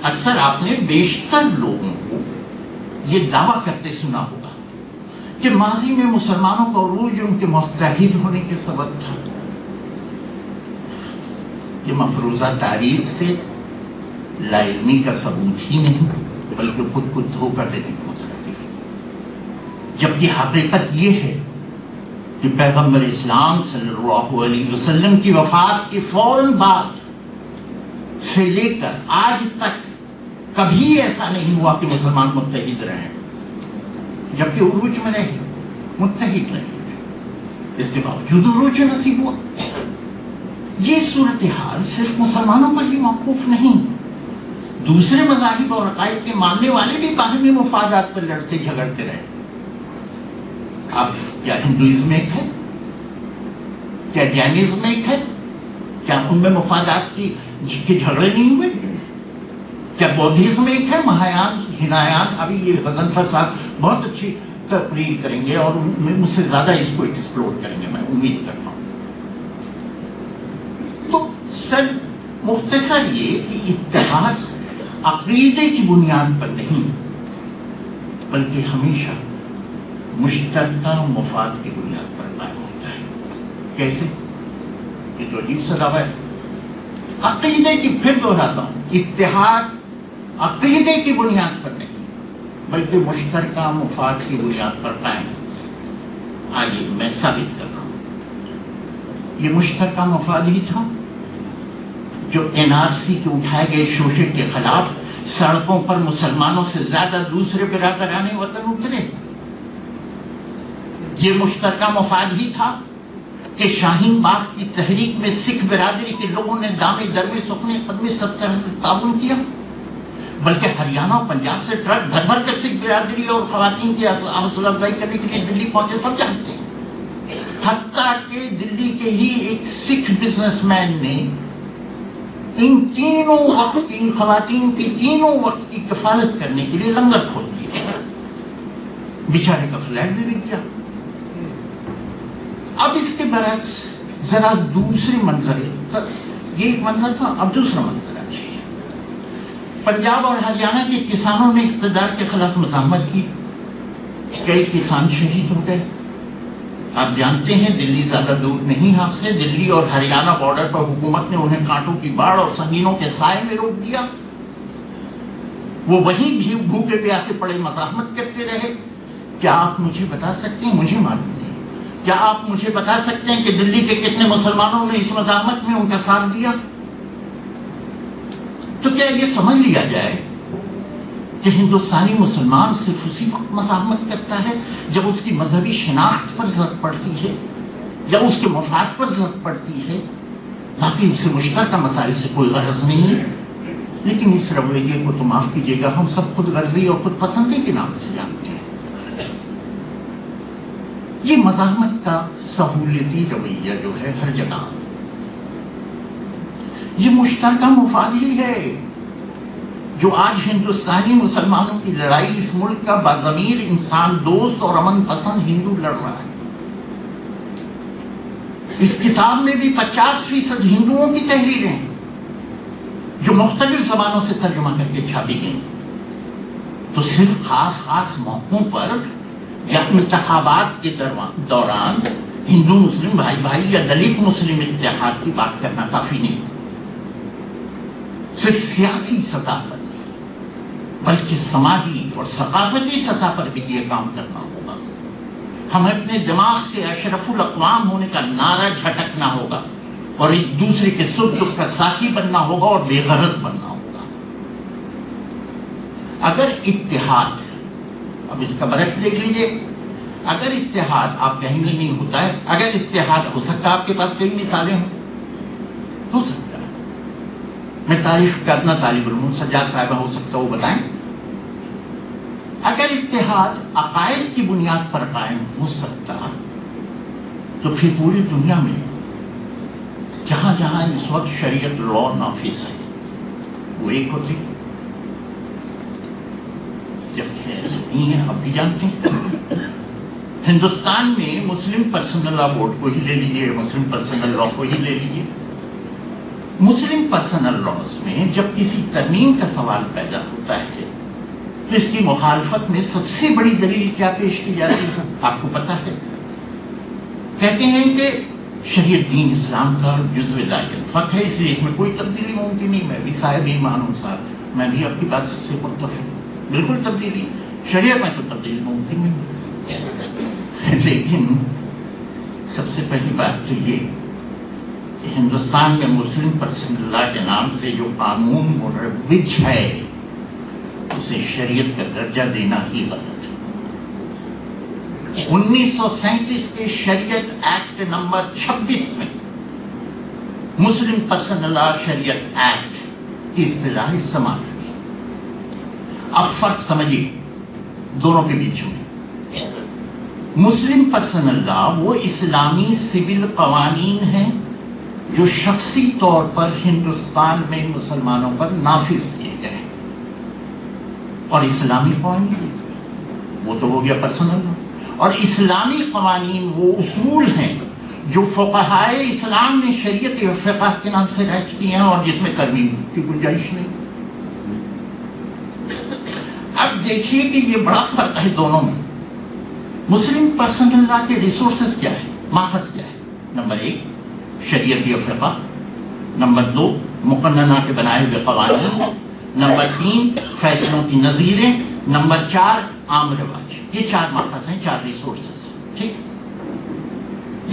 اکثر آپ نے بیشتر لوگوں کو یہ دعویٰ کرتے سنا ہوگا کہ ماضی میں مسلمانوں کا عروج ان کے متحد ہونے کے سبب تھا. یہ مفروضہ تاریخ سے لا علمی کا ثبوت ہی نہیں بلکہ خود کو دھوکہ دینے کا مطلب ہے. جبکہ حقیقت یہ ہے کہ پیغمبر اسلام صلی اللہ علیہ وسلم کی وفات کے فوراً بعد سے لے کر آج تک کبھی ایسا نہیں ہوا کہ مسلمان متحد رہے جبکہ عروج میں رہے متحد نہیں. اس کے باوجود عروج نصیب ہوا. یہ صورتحال صرف مسلمانوں پر ہی موقوف نہیں، دوسرے مذاہب اور عقائد کے ماننے والے بھی باہمی مفادات پر لڑتے جھگڑتے رہے. اب کیا ہندوازم ایک ہے؟ کیا جینزم ایک ہے؟ کیا ان میں مفادات کے جھگڑے نہیں ہوئے؟ کیا بودھزم ایک ہے؟ مہایان، ہنایان؟ ابھی یہ غضنفر صاحب بہت اچھی تقریر کریں گے اور مجھ سے زیادہ اس کو ایکسپلور کریں گے، میں امید کرتا ہوں. تو سر مختصر یہ کہ اتحاد عقیدے کی بنیاد پر نہیں بلکہ ہمیشہ مشترکہ مفاد کی بنیاد پر قائم ہوتا ہے. کیسے؟ یہ تو عجیب سا دعویٰ ہے. عقیدے کی، پھر دہراتا ہوں، اتحاد عقیدے کی بنیاد پر نہیں بلکہ مشترکہ مفاد کی بنیاد پر قائم ہوتا ہے. آئیے میں ثابت کر رہا ہوں. یہ مشترکہ مفاد ہی تھا جو NRC کے اٹھائے گئے شوشے کے خلاف سڑکوں پر مسلمانوں سے زیادہ دوسرے برادران وطن اترے. یہ مشترکہ مفاد ہی تھا کہ شاہین باغ کی تحریک میں سکھ برادری کے لوگوں نے دامے درمے سخنے قدمے سب طرح سے تعاون کیا، بلکہ ہریانہ اور پنجاب سے ٹرک بھر بھر کر سکھ برادری اور خواتین کی حوصلہ افزائی کرنے کے لیے دلی پہنچے، سب جانتے ہیں. حتیٰ کہ دلی کے ہی ایک سکھ بزنس مین نے ان تینوں وقت کی، ان خواتین کی تینوں وقت کی کفالت کرنے کے لیے لنگر کھول دیا، بیچارے کا فلیٹ بھی بک گیا. اب اس کے برعکس ذرا دوسری منظر، یہ ایک منظر تھا، اب دوسرا منظر آ جائے. پنجاب اور ہریانہ کے کسانوں نے اقتدار کے خلاف مزاحمت کی، کئی کسان شہید ہو گئے. آپ جانتے ہیں دلی زیادہ دور نہیں آپ سے، دلی اور ہریانہ بارڈر پر حکومت نے انہیں کانٹوں کی باڑ اور سنگینوں کے سائے میں روک دیا. وہ وہیں بھی بھوکے پیاسے پڑے مزاحمت کرتے رہے. کیا آپ مجھے بتا سکتے ہیں، مجھے معلوم نہیں، کیا آپ مجھے بتا سکتے ہیں کہ دلی کے کتنے مسلمانوں نے اس مزاحمت میں ان کا ساتھ دیا؟ تو کیا یہ سمجھ لیا جائے کہ ہندوستانی مسلمان صرف اسی وقت مزاحمت کرتا ہے جب اس کی مذہبی شناخت پر ضرورت پڑتی ہے یا اس کے مفاد پر ضرورت پڑتی ہے، باقی اسے مشترکہ مسائل سے کوئی غرض نہیں ہے؟ لیکن اس رویے کو تو معاف کیجیے گا، ہم سب خود غرضی اور خود پسندی کے نام سے جانتے ہیں. یہ مزاحمت کا سہولتی رویہ جو ہے ہر جگہ، یہ مشترکہ مفاد ہی ہے جو آج ہندوستانی مسلمانوں کی لڑائی اس ملک کا باضمیر انسان دوست اور امن پسند ہندو لڑ رہا ہے. اس کتاب میں بھی 50% ہندوؤں کی تحریریں ہیں جو مختلف زبانوں سے ترجمہ کر کے چھاپی گئی. تو صرف خاص موقعوں پر یا انتخابات کے دوران ہندو مسلم بھائی بھائی یا دلت مسلم اتحاد کی بات کرنا کافی نہیں، صرف سیاسی سطح پر بلکہ سماجی اور ثقافتی سطح پر بھی یہ کام کرنا ہوگا. ہمیں اپنے دماغ سے اشرف الاقوام ہونے کا نعرہ جھٹکنا ہوگا اور ایک دوسرے کے سکھ دکھ کا ساتھی بننا ہوگا اور بے غرض بننا ہوگا. اگر اتحاد، اب اس کا برعکس دیکھ لیجئے، اگر اتحاد آپ کہیں گے نہیں ہوتا ہے، اگر اتحاد ہو سکتا ہے، آپ کے پاس کئی مثالیں ہو سکتا ہے. میں تاریخ کا اتنا طالب علم ہوں، سجاد صاحبہ ہو سکتا وہ بتائیں. اگر اتحاد عقائد کی بنیاد پر قائم ہو سکتا تو پھر پوری دنیا میں جہاں جہاں اس وقت شریعت لا نافذ ہے وہ ایک ہوتے. جب ایسے نہیں ہے، آپ بھی جانتے ہیں ہندوستان میں مسلم پرسنل لا بورڈ کو ہی لے لیجیے، مسلم پرسنل لا کو ہی لے لیجیے. مسلم پرسنل لاز میں جب کسی ترمیم کا سوال پیدا ہوتا ہے تو اس کی مخالفت میں سب سے بڑی دلیل کیا پیش کی جاتی ہے آپ کو پتا ہے؟ کہتے ہیں کہ شریعت دین اسلام کا جزو لا ینفک ہے، اس لیے اس میں کوئی تبدیلی ممکن نہیں. میں بھی صاحب ایمان ہوں صاحب، میں بھی آپ کی بات سے متفق، بالکل تبدیلی شریعت میں تو تبدیلی ممکن نہیں. لیکن سب سے پہلی بات تو یہ کہ ہندوستان میں مسلم پرسنل لا کے نام سے جو قانون مروج ہے اسے شریعت کا درجہ دینا ہی غلط ہے. 1937 کے شریعت ایکٹ نمبر 26 میں مسلم پرسنل لا شریعت ایکٹ کی اصطلاح استعمال ہوئی. اب فرق سمجھیے دونوں کے بیچ میں. مسلم پرسنل لا وہ اسلامی سول قوانین ہیں جو شخصی طور پر ہندوستان میں مسلمانوں پر نافذ کیے گئے، اور اسلامی قوانین وہ تو ہو گیا پرسنل لا. اور اسلامی قوانین وہ اصول ہیں جو فقہائے اسلام نے شریعت و فقہ کے نام سے رائج کیے ہیں اور جس میں ترمیم کی گنجائش نہیں. اب دیکھیے کہ یہ بڑا فرق ہے دونوں میں. مسلم پرسنل لا کے ریسورسز کیا ہے، ماخذ کیا ہے؟ نمبر 1 شریعت و فقہ، نمبر 2 مقننہ کے بنائے ہوئے قوانین، نمبر 3 فیصلوں کی نظیریں، نمبر 4 عام رواج. یہ 4 ماخذ ہیں، 4 ریسورسز. ٹھیک.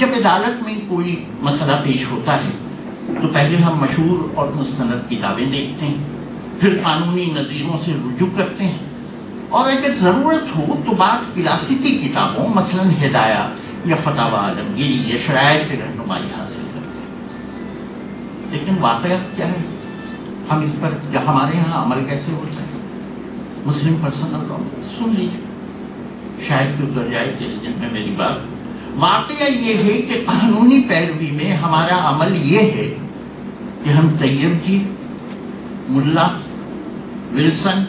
جب عدالت میں کوئی مسئلہ پیش ہوتا ہے تو پہلے ہم مشہور اور مستند کتابیں دیکھتے ہیں، پھر قانونی نظیروں سے رجوع کرتے ہیں، اور اگر ضرورت ہو تو بعض کلاسیکی کتابوں مثلا ہدایہ یا فتاوی عالمگیری یا شرائع سے رہنمائی حاصل کرتے ہیں. لیکن واقعات کیا ہے؟ ہم اس پر ہمارے یہاں عمل کیسے ہوتا ہے مسلم پرسنل لا میں؟ سن لیجیے، شاید کہ اتر جائے تیرے دن میں میری بات. واقعہ یہ ہے کہ قانونی پیروی میں ہمارا عمل یہ ہے کہ ہم طیب جی، ملا، ولسن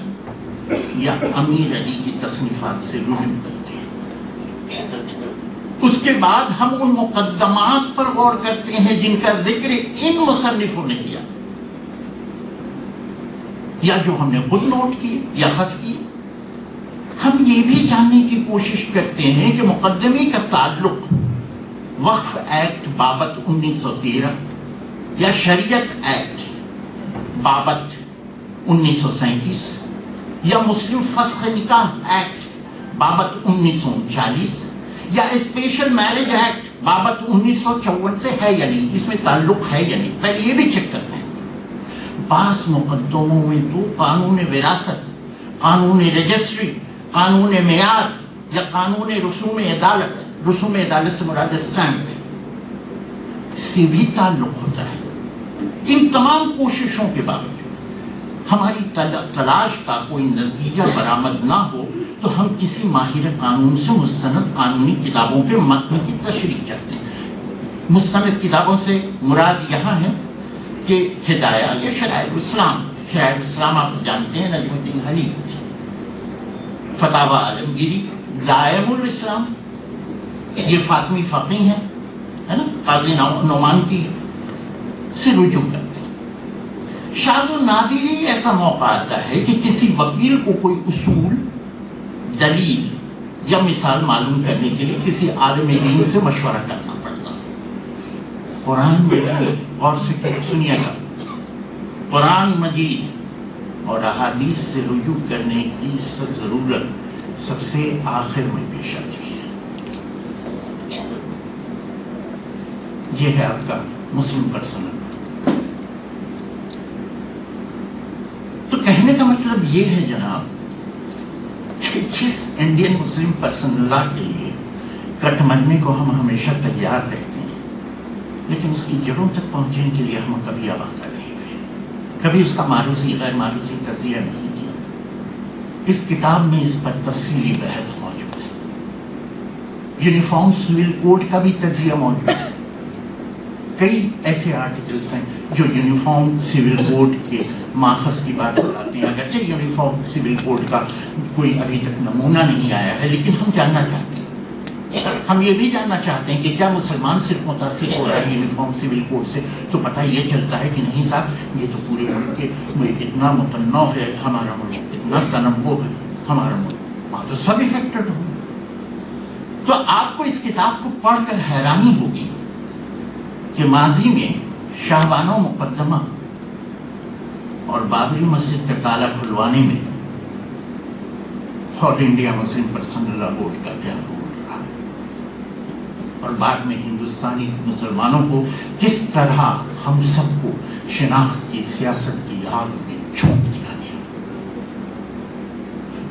یا امیر علی کی تصنیفات سے رجوع کرتے ہیں. اس کے بعد ہم ان مقدمات پر غور کرتے ہیں جن کا ذکر ان مصنفوں نے کیا یا جو ہم نے خود نوٹ کی یا خط کی. ہم یہ بھی جاننے کی کوشش کرتے ہیں کہ مقدمے کا تعلق وقف ایکٹ بابت 1913 یا شریعت ایکٹ بابت 1937 یا مسلم فسخ نکاح ایکٹ بابت 1939 یا اسپیشل میرج ایکٹ بابت 1954 سے ہے یا نہیں، اس میں تعلق ہے یا نہیں. پہلے یہ بھی چیک کرتے ہیں. بعض مقدموں میں تو قانون وراثت، قانون رجسٹری، قانون معیار یا قانون رسوم عدالت، رسوم عدالت سے مراد اسٹیمپ سے بھی تعلق ہوتا ہے. ان تمام کوششوں کے باوجود ہماری تلاش کا کوئی نتیجہ برآمد نہ ہو تو ہم کسی ماہر قانون سے مستند قانونی کتابوں کے متن کی تشریح کرتے ہیں. مستند کتابوں سے مراد یہاں ہے کہ ہدایہ یا شرائع الاسلام، شرائع الاسلام آپ جانتے ہیں نجم الدین حلیف، فتاوی عالمگیری، دائم الاسلام یہ فاطمی فقیہ ہیں، ہے نا، قاضی نعمان کی سے رجوع کرتے ہیں. شاذ و نادری ایسا موقع آتا ہے کہ کسی وکیل کو کوئی اصول، دلیل یا مثال معلوم کرنے کے لیے کسی عالم دین سے مشورہ کرنا پڑتا. قرآن مجید، غور سے سنیے گا، قرآن مجید اور احادیث سے رجوع کرنے کی ضرورت سب سے آخر میں پیش آتی ہے. یہ ہے آپ کا مسلم پرسنل. تو کہنے کا مطلب یہ ہے جناب کہ جس انڈین مسلم پرسنل لا کے لیے کٹ مرنے کو ہم ہمیشہ تیار رہتے ہیں، لیکن اس کی جڑوں تک پہنچنے کے لیے ہم کبھی آمادہ نہیں ہوئے، کبھی اس کا معروضی غیر معروضی تجزیہ نہیں کیا۔ اس کتاب میں اس پر تفصیلی بحث موجود ہے، یونیفارم سول کوڈ کا بھی تجزیہ موجود ہے، کئی ایسے آرٹیکلس ہیں جو یونیفارم سول کوڈ کے ماخذ کی بات بتاتے ہیں، اگرچہ یونیفارم سول کوڈ کا کوئی ابھی تک نمونہ نہیں آیا ہے، لیکن ہم جاننا چاہتے ہیں، ہم یہ بھی جاننا چاہتے ہیں کہ کیا مسلمان صرف متاثر ہو رہا ہے یونیفارم سول کوڈ سے، تو پتہ یہ چلتا ہے کہ نہیں صاحب، یہ تو پورے ملک کے اتنا متنوع ہے ہمارا ملک، اتنا تنوع ہے ہمارا ملک، وہاں تو سب افیکٹڈ ہوں۔ تو آپ کو اس کتاب کو پڑھ کر حیرانی ہوگی کہ ماضی میں شاہ بانو مقدمہ اور بابری مسجد کا تالا کھلوانے میں آل انڈیا مسلم پرسنل لا بورڈ کا کیا رول رہا، اور بعد میں ہندوستانی مسلمانوں کو کس طرح ہم سب کو شناخت کی سیاست کی آگ میں جھونک دیا گیا۔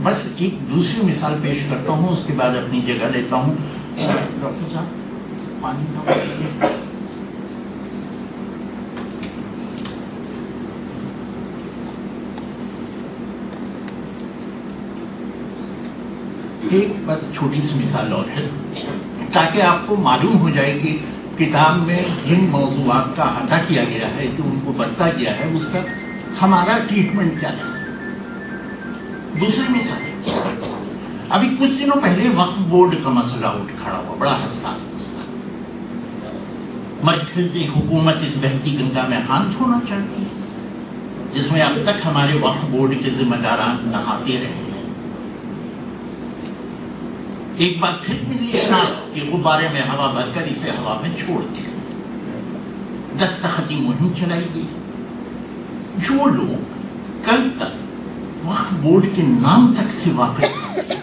بس ایک دوسری مثال پیش کرتا ہوں، اس کے بعد اپنی جگہ لیتا ہوں۔ ڈاکٹر صاحب پانی کا ایک بس چھوٹی سی مثال اور ہے تاکہ آپ کو معلوم ہو جائے کہ کتاب میں جن موضوعات کا احاطہ کیا گیا ہے، جو ان کو برتا گیا ہے، اس کا ہمارا ٹریٹمنٹ کیا ہے۔ دوسری مثال، ابھی کچھ دنوں پہلے وقف بورڈ کا مسئلہ اٹھ کھڑا ہوا، بڑا حساس مسئلہ۔ مرکزی حکومت اس بہتی گنگا میں ہاتھ دھونا چاہتی ہے جس میں اب تک ہمارے وقف بورڈ کے ذمہ داران نہاتے رہے ہیں۔ ایک بار پھر ملی شناخت کے غبارے میں ہوا بھر کر اسے ہوا میں چھوڑ دیا، دستخطی مہم چلائی گئی۔ جو لوگ کل تک وقف بورڈ کے نام تک سے واقف تھے،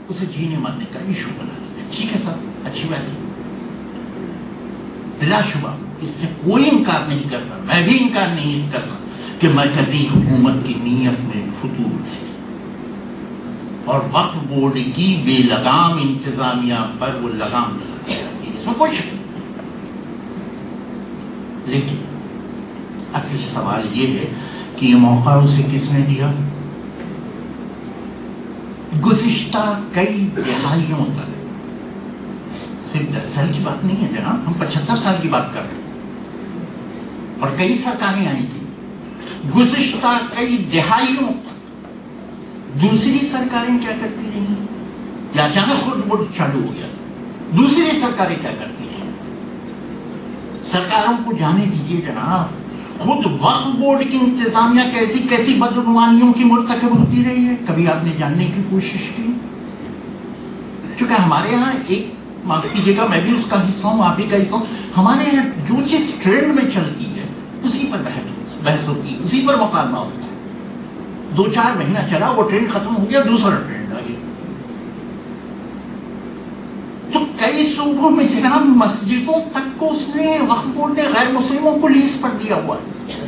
اسے جینے مرنے کا ایشو بنا لیا۔ ٹھیک ہے صاحب، اچھی بات ہے، بلا شبہ اس سے کوئی انکار نہیں کر رہا، میں بھی انکار نہیں کر رہا کہ مرکزی حکومت کی نیت میں فتور ہے اور وقف بورڈ کی بے لگام انتظامیہ پر وہ لگام لگائی جاتی ہے، اس میں کوئی شک نہیں۔ لیکن اصل سوال یہ ہے کہ یہ موقع اسے کس نے دیا؟ گزشتہ کئی دہائیوں تک، صرف 10 سال کی بات نہیں ہے جناب، ہم 75 سال کی بات کر رہے ہیں، اور کئی سرکاریں آئی تھیں۔ گزشتہ کئی دہائیوں تک دوسری سرکاریں کیا کرتی رہی؟ یا اچانک خود بورڈ چالو ہو گیا؟ دوسری سرکاریں کیا کرتی رہی؟ سرکاروں کو جانے دیجیے جناب، خود وقف بورڈ کی انتظامیہ کیسی کیسی بدعنوانیوں کی مرتکب ہوتی رہی ہے، کبھی آپ نے جاننے کی کوشش کی؟ چونکہ ہمارے یہاں ایک، معاف کیجیے گا میں بھی اس کا حصہ ہوں، آپ بھی کا حصہ ہوں، ہمارے یہاں جو چیز ٹرینڈ میں چلتی ہے اسی پر بحث ہوتی ہے، اسی پر مکالمہ ہوتا ہے۔ 2-4 مہینہ چلا، وہ ٹرینڈ ختم ہو گیا، دوسرا ٹرینڈ آ گیا۔ تو کئی صوبوں میں جناب مسجدوں تک کو اس نے، وقف بورڈ نے غیر مسلموں کو لیز پر دیا ہوا ہے،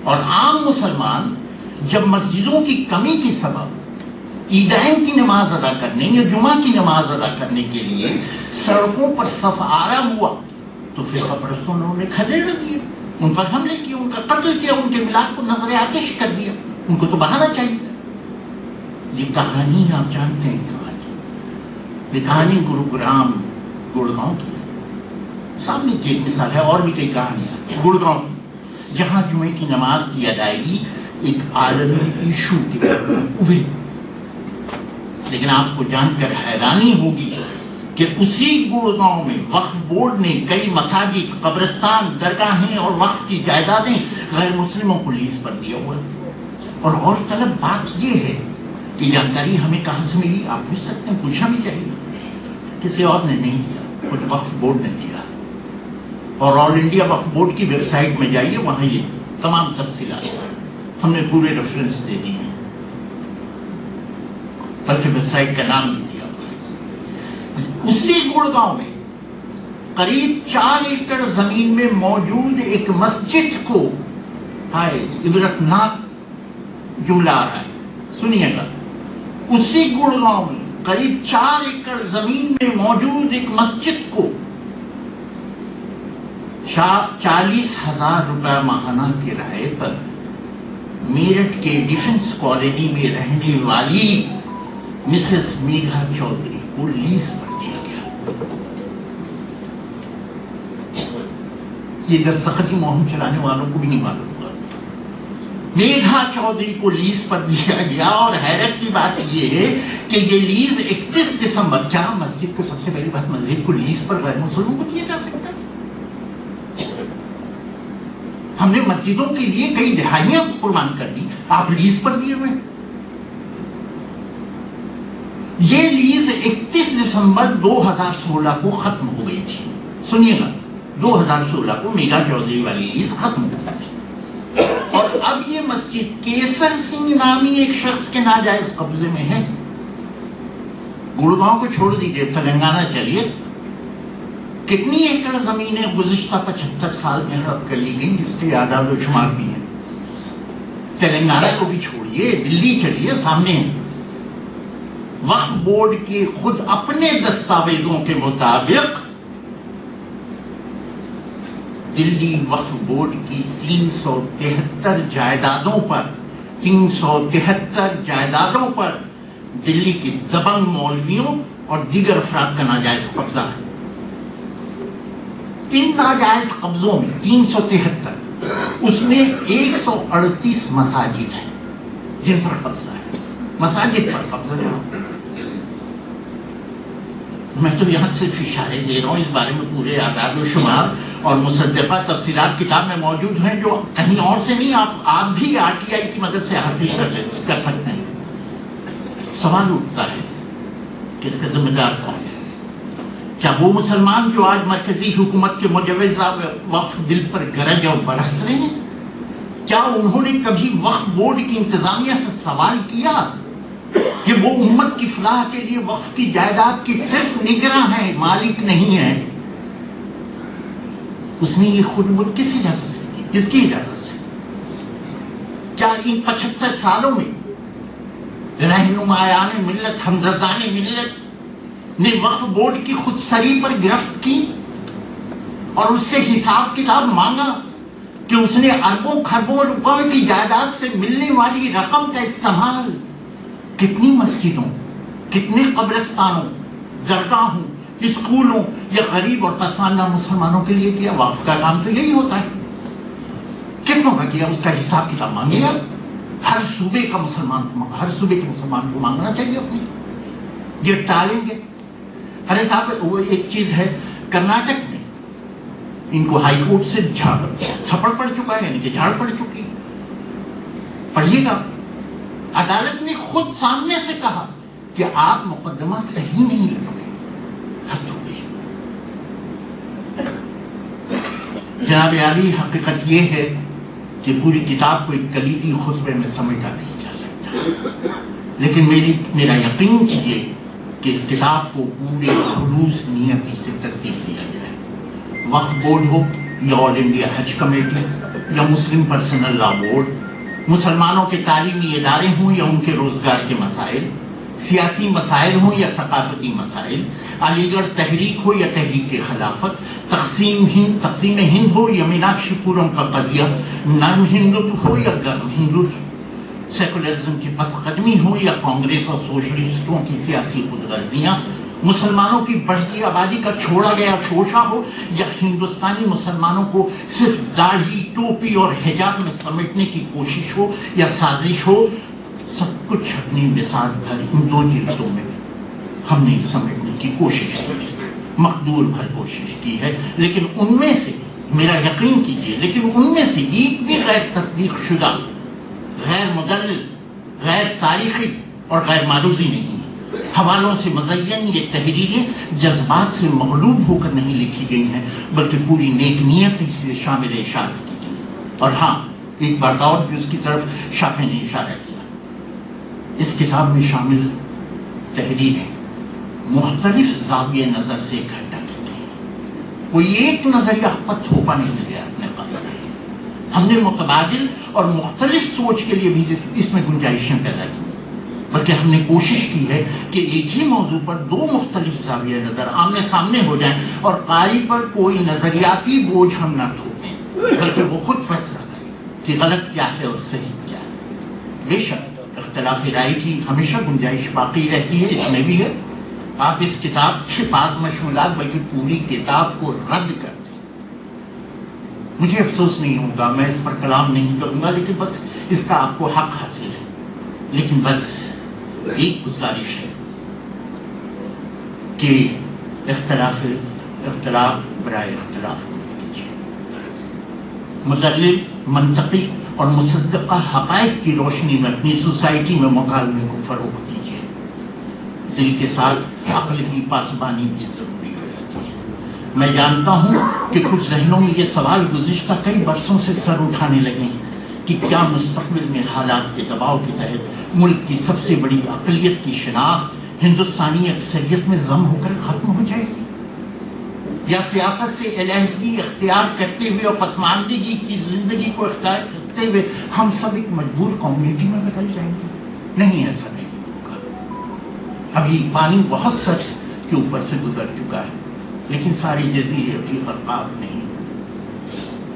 اور عام مسلمان جب مسجدوں کی کمی کی سبب عیدین کی نماز ادا کرنے یا جمعہ کی نماز ادا کرنے کے لیے سڑکوں پر صف آرا ہوا تو فرقہ پرستوں نے انہیں کھدیڑ دیا، ان پر حملے کیے، ان کا قتل کیا، ان کے ملاک کو نظر آتش کر دیا۔ ان کو تو بہانا چاہیے تھا۔ یہ کہانی آپ جانتے ہیں کہاں کی؟ یہ کہانی گروگرام گڑگاؤں کی ہے، سامنے کی ایک مثال ہے، اور بھی کئی کہانیاں گڑگاؤں کی، جہاں جمعے کی نماز کی ادائیگی ایک عالمی ایشو کے طور پر ابھری۔ لیکن آپ کو جان کر حیرانی ہوگی کہ اسی گڑگاؤں میں وقف بورڈ نے کئی مساجد، قبرستان، درگاہیں اور وقف کی جائیدادیں غیر مسلموں کو لیز پر دیا ہوا ہے۔ اور غور طلب بات یہ ہے کہ جانکاری ہمیں کہاں سے ملی؟ آپ پوچھ سکتے ہیں، پوچھنا بھی چاہیے، کسی اور نے نہیں دیا، خود وقف بورڈ نے دیا۔ اور آل انڈیا وقف بورڈ کی ویب سائٹ میں جائیے، وہاں یہ تمام تفصیلات ہم نے پورے ریفرنس دے دی ہیں، بلکہ ویب سائٹ کا نام بھی دیا ہوا ہے۔ اسی گڑگاؤں میں قریب 4 ایکڑ زمین میں موجود ایک مسجد کو، عبرتناک جملہ آ رہا ہے، سنیے گا، اسی گڑگاؤں میں قریب 4 ایکڑ زمین میں موجود ایک مسجد کو 40,000 روپے ماہانہ کرائے پر میرٹھ کے ڈیفنس کالونی میں رہنے والی مسز میگھا چودھری کو لیز پر دیا گیا. یہ دستخطی مہم چلانے والوں کو بھی نہیں معلوم ہوگا. میگھا چودھری کو لیز پر دیا گیا. اور حیرت کی بات یہ ہے کہ یہ لیز 31 دسمبر، کیا مسجد کو، سب سے پہلی بات، مسجد کو لیز پر غیر مسلموں کو دیا جا سکتا ہے؟ ہم نے مسجدوں کے لیے کئی دہائیاں قربان کر دی، آپ لیز پر دیے ہوئے. یہ لیز 31 دسمبر 2016 کو ختم ہو گئی تھی. سنیے گا، 2016 کو میگھا چودھری والی لیز ختم ہو گئی تھی. اور اب یہ مسجد کیسر سنگھ نامی ایک شخص کے ناجائز قبضے میں ہے. گڑگاؤں کو چھوڑ دیجیے، تلنگانہ چلیے. کتنی ایکڑ زمینیں گزشتہ 75 سال میں ہڑپ کر لی گئی، جس کے اعداد و شمار بھی ہیں. تلنگانہ کو بھی چھوڑیے، دلی چلیے، سامنے ہیں. وقف بورڈ کے خود اپنے دستاویزوں کے مطابق دلی وقف بورڈ کی 373 جائیدادوں پر دلی کے دبنگ مولویوں اور دیگر افراد کا ناجائز قبضہ ہے. ان ناجائز قبضوں میں 373، اس میں 138 مساجد ہیں جن پر قبضہ ہے. مساجد پر قبضہ ہے. میں تو یہاں صرف اشارے دے رہا ہوں، اس بارے میں پورے اعداد و شمار اور مصدقہ تفصیلات کتاب میں موجود ہیں، جو کہیں اور سے نہیں، آپ بھی RTI کی مدد سے حاصل کر سکتے ہیں. سوال اٹھتا ہے کہ اس کا ذمہ دار کون ہے؟ کیا وہ مسلمان جو آج مرکزی حکومت کے مجوزہ وقف بل پر گرج اور برس رہے ہیں؟ کیا انہوں نے کبھی وقف بورڈ کی انتظامیہ سے سوال کیا کہ وہ امت کی فلاح کے لیے وقف کی جائیداد کی صرف نگراں ہیں، مالک نہیں ہے؟ اس نے یہ خود کس اجازت سے کی؟ کس کی اجازت سے؟ کیا ان 75 سالوں میں رہنمایان ملت، ہمدردان ملت نے وقف بورڈ کی خود سری پر گرفت کی اور اس سے حساب کتاب مانگا کہ اس نے اربوں کھربوں روپے کی جائیداد سے ملنے والی رقم کا استعمال کتنی مسجدوں، کتنے قبرستانوں، درگاہوں، اسکولوں یا غریب اور پسماندہ مسلمانوں کے لیے کیا؟ وقف کا کام تو یہی ہوتا ہے. کتنوں کا کیا؟ اس کا حساب کتاب مانگے. ہر صوبے کے مسلمان کو مانگنا چاہیے اپنی. یہ ٹالیں گے؟ ارے صاحب، وہ ایک چیز ہے، کرناٹک میں ان کو ہائی کورٹ سے تھپڑ پڑ چکا ہے، یعنی کہ جھاڑ پڑ چکی. پڑھیے گا، عدالت نے خود سامنے سے کہا کہ آپ مقدمہ صحیح نہیں لڑ رہے. حد ہو گئی. جناب عالی، حقیقت یہ ہے کہ پوری کتاب کو ایک کلیدی خطبے میں سمیٹا نہیں جا سکتا، لیکن میرا یقین کیجیے کہ اس کتاب کو پورے خلوص نیتی سے ترتیب دیا گیا ہے. وقف بورڈ ہو یا آل انڈیا حج کمیٹی یا مسلم پرسنل لا بورڈ، مسلمانوں کے تعلیمی ادارے ہوں یا ان کے روزگار کے مسائل، سیاسی مسائل ہوں یا ثقافتی مسائل، علی گڑھ تحریک ہو یا تحریک کے خلافت، تقسیم ہند ہو یا میناکشی پورم کا قضیہ، نرم ہندوتو ہو یا گرم ہندوتو، سیکولرزم کی پس قدمی ہو یا کانگریس اور سوشلسٹوں کی سیاسی خود غرضیاں، مسلمانوں کی بڑھتی آبادی کا چھوڑا گیا شوشہ ہو یا ہندوستانی مسلمانوں کو صرف داڑھی، ٹوپی اور حجاب میں سمیٹنے کی کوشش ہو یا سازش ہو، سب کچھ اپنی بساط بھر ان 2 جلدوں میں ہم نے سمیٹنے کی کوشش کی، مقدور بھر کوشش کی ہے. لیکن ان میں سے، میرا یقین کیجیے، لیکن ان میں سے ایک بھی غیر تصدیق شدہ، غیر مدلل، غیر تاریخی اور غیر معروضی نہیں. حوالوں سے مزین یہ تحریریں جذبات سے مغلوب ہو کر نہیں لکھی گئی ہیں، بلکہ پوری نیک نیت سے شامل اشارہ کی گئی. اور ہاں، ایک بات اور جو اس کی طرف شافع نے اشارہ کیا، اس کتاب میں شامل تحریریں مختلف زاویہ نظر سے اکٹھا کی گئی. کوئی ایک نظریہ پر تھوپا نہیں گیا اپنے پاس. ہم نے متبادل اور مختلف سوچ کے لیے بھی اس میں گنجائشیں پیدا کی. بلکہ ہم نے کوشش کی ہے کہ ایک ہی موضوع پر دو مختلف زاویہ نظر آمنے سامنے ہو جائیں اور قاری پر کوئی نظریاتی بوجھ ہم نہ تھوپیں، بلکہ وہ خود فیصلہ کرے کہ غلط کیا ہے اور صحیح کیا ہے۔ بے شک اختلاف رائے کی ہمیشہ گنجائش باقی رہتی ہے، اس میں بھی ہے۔ آپ اس کتاب سے بعض مشمولات بلکہ پوری کتاب کو رد کر دیں، مجھے افسوس نہیں ہوگا، میں اس پر کلام نہیں کروں گا، لیکن بس اس کا آپ کو حق حاصل ہے۔ لیکن بس ایک گزارش ہے کہ اختلاف برائے اختلاف مت کیجیے، مدلل منطقی اور مصدقہ حقائق کی روشنی میں اپنی سوسائٹی میں مکالمے کو فروغ دیجیے۔ دل کے ساتھ عقل کی پاسبانی بھی ضروری ہو جاتی ہے۔ میں جانتا ہوں کہ کچھ ذہنوں میں یہ سوال گزشتہ کئی برسوں سے سر اٹھانے لگے ہیں کہ کیا مستقبل میں حالات کے دباؤ کے تحت ملک کی سب سے بڑی اقلیت کی شناخت ہندوستانی اکثریت میں ضم ہو کر ختم ہو جائے گی، یا سیاست سے علیحدگی اختیار کرتے ہوئے اور پسماندگی کی زندگی کو اختیار کرتے ہوئے ہم سب ایک مجبور کمیونٹی میں بدل جائیں گے؟ نہیں، ایسا نہیں ہوگا۔ ابھی پانی بہت سچ کے اوپر سے گزر چکا ہے، لیکن سارے جزیرے ابھی غرقاب نہیں۔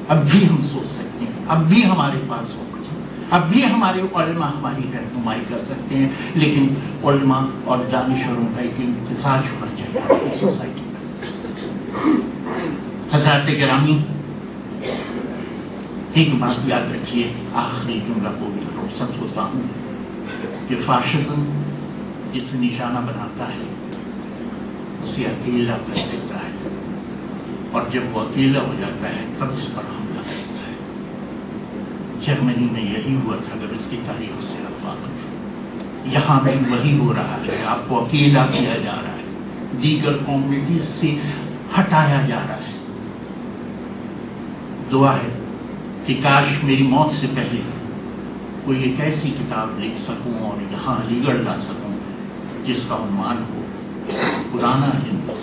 اب بھی ہم سوچ سکتے ہیں، اب بھی ہمارے پاس وقت ہے، اب بھی ہمارے علماء ہماری رہنمائی کر سکتے ہیں، لیکن علماء اور دانشوروں کا ایک امتزاج ہونا چاہیے اس سوسائٹی میں۔ حضرات گرامی، ایک بات یاد رکھیے، آخری جملہ کو رخصت ہوتا ہوں کہ فاشزم جسے نشانہ بناتا ہے اسے اکیلا کر دیتا ہے، اور جب وہ اکیلا ہو جاتا ہے تب اس پر حملہ کرتا ہے۔ جرمنی میں یہی ہوا تھا، اگر اس کی تاریخ سے آپ واقف ہو۔ یہاں بھی وہی ہو رہا ہے، آپ کو اکیلا کیا جا رہا ہے، دیگر کمیونٹیز سے ہٹایا جا رہا ہے۔ دعا ہے کہ کاش میری موت سے پہلے کوئی ایک ایسی کتاب لکھ سکوں اور یہاں علی گڑھ لا سکوں جس کا عنوان ہو پرانا ہندوستان۔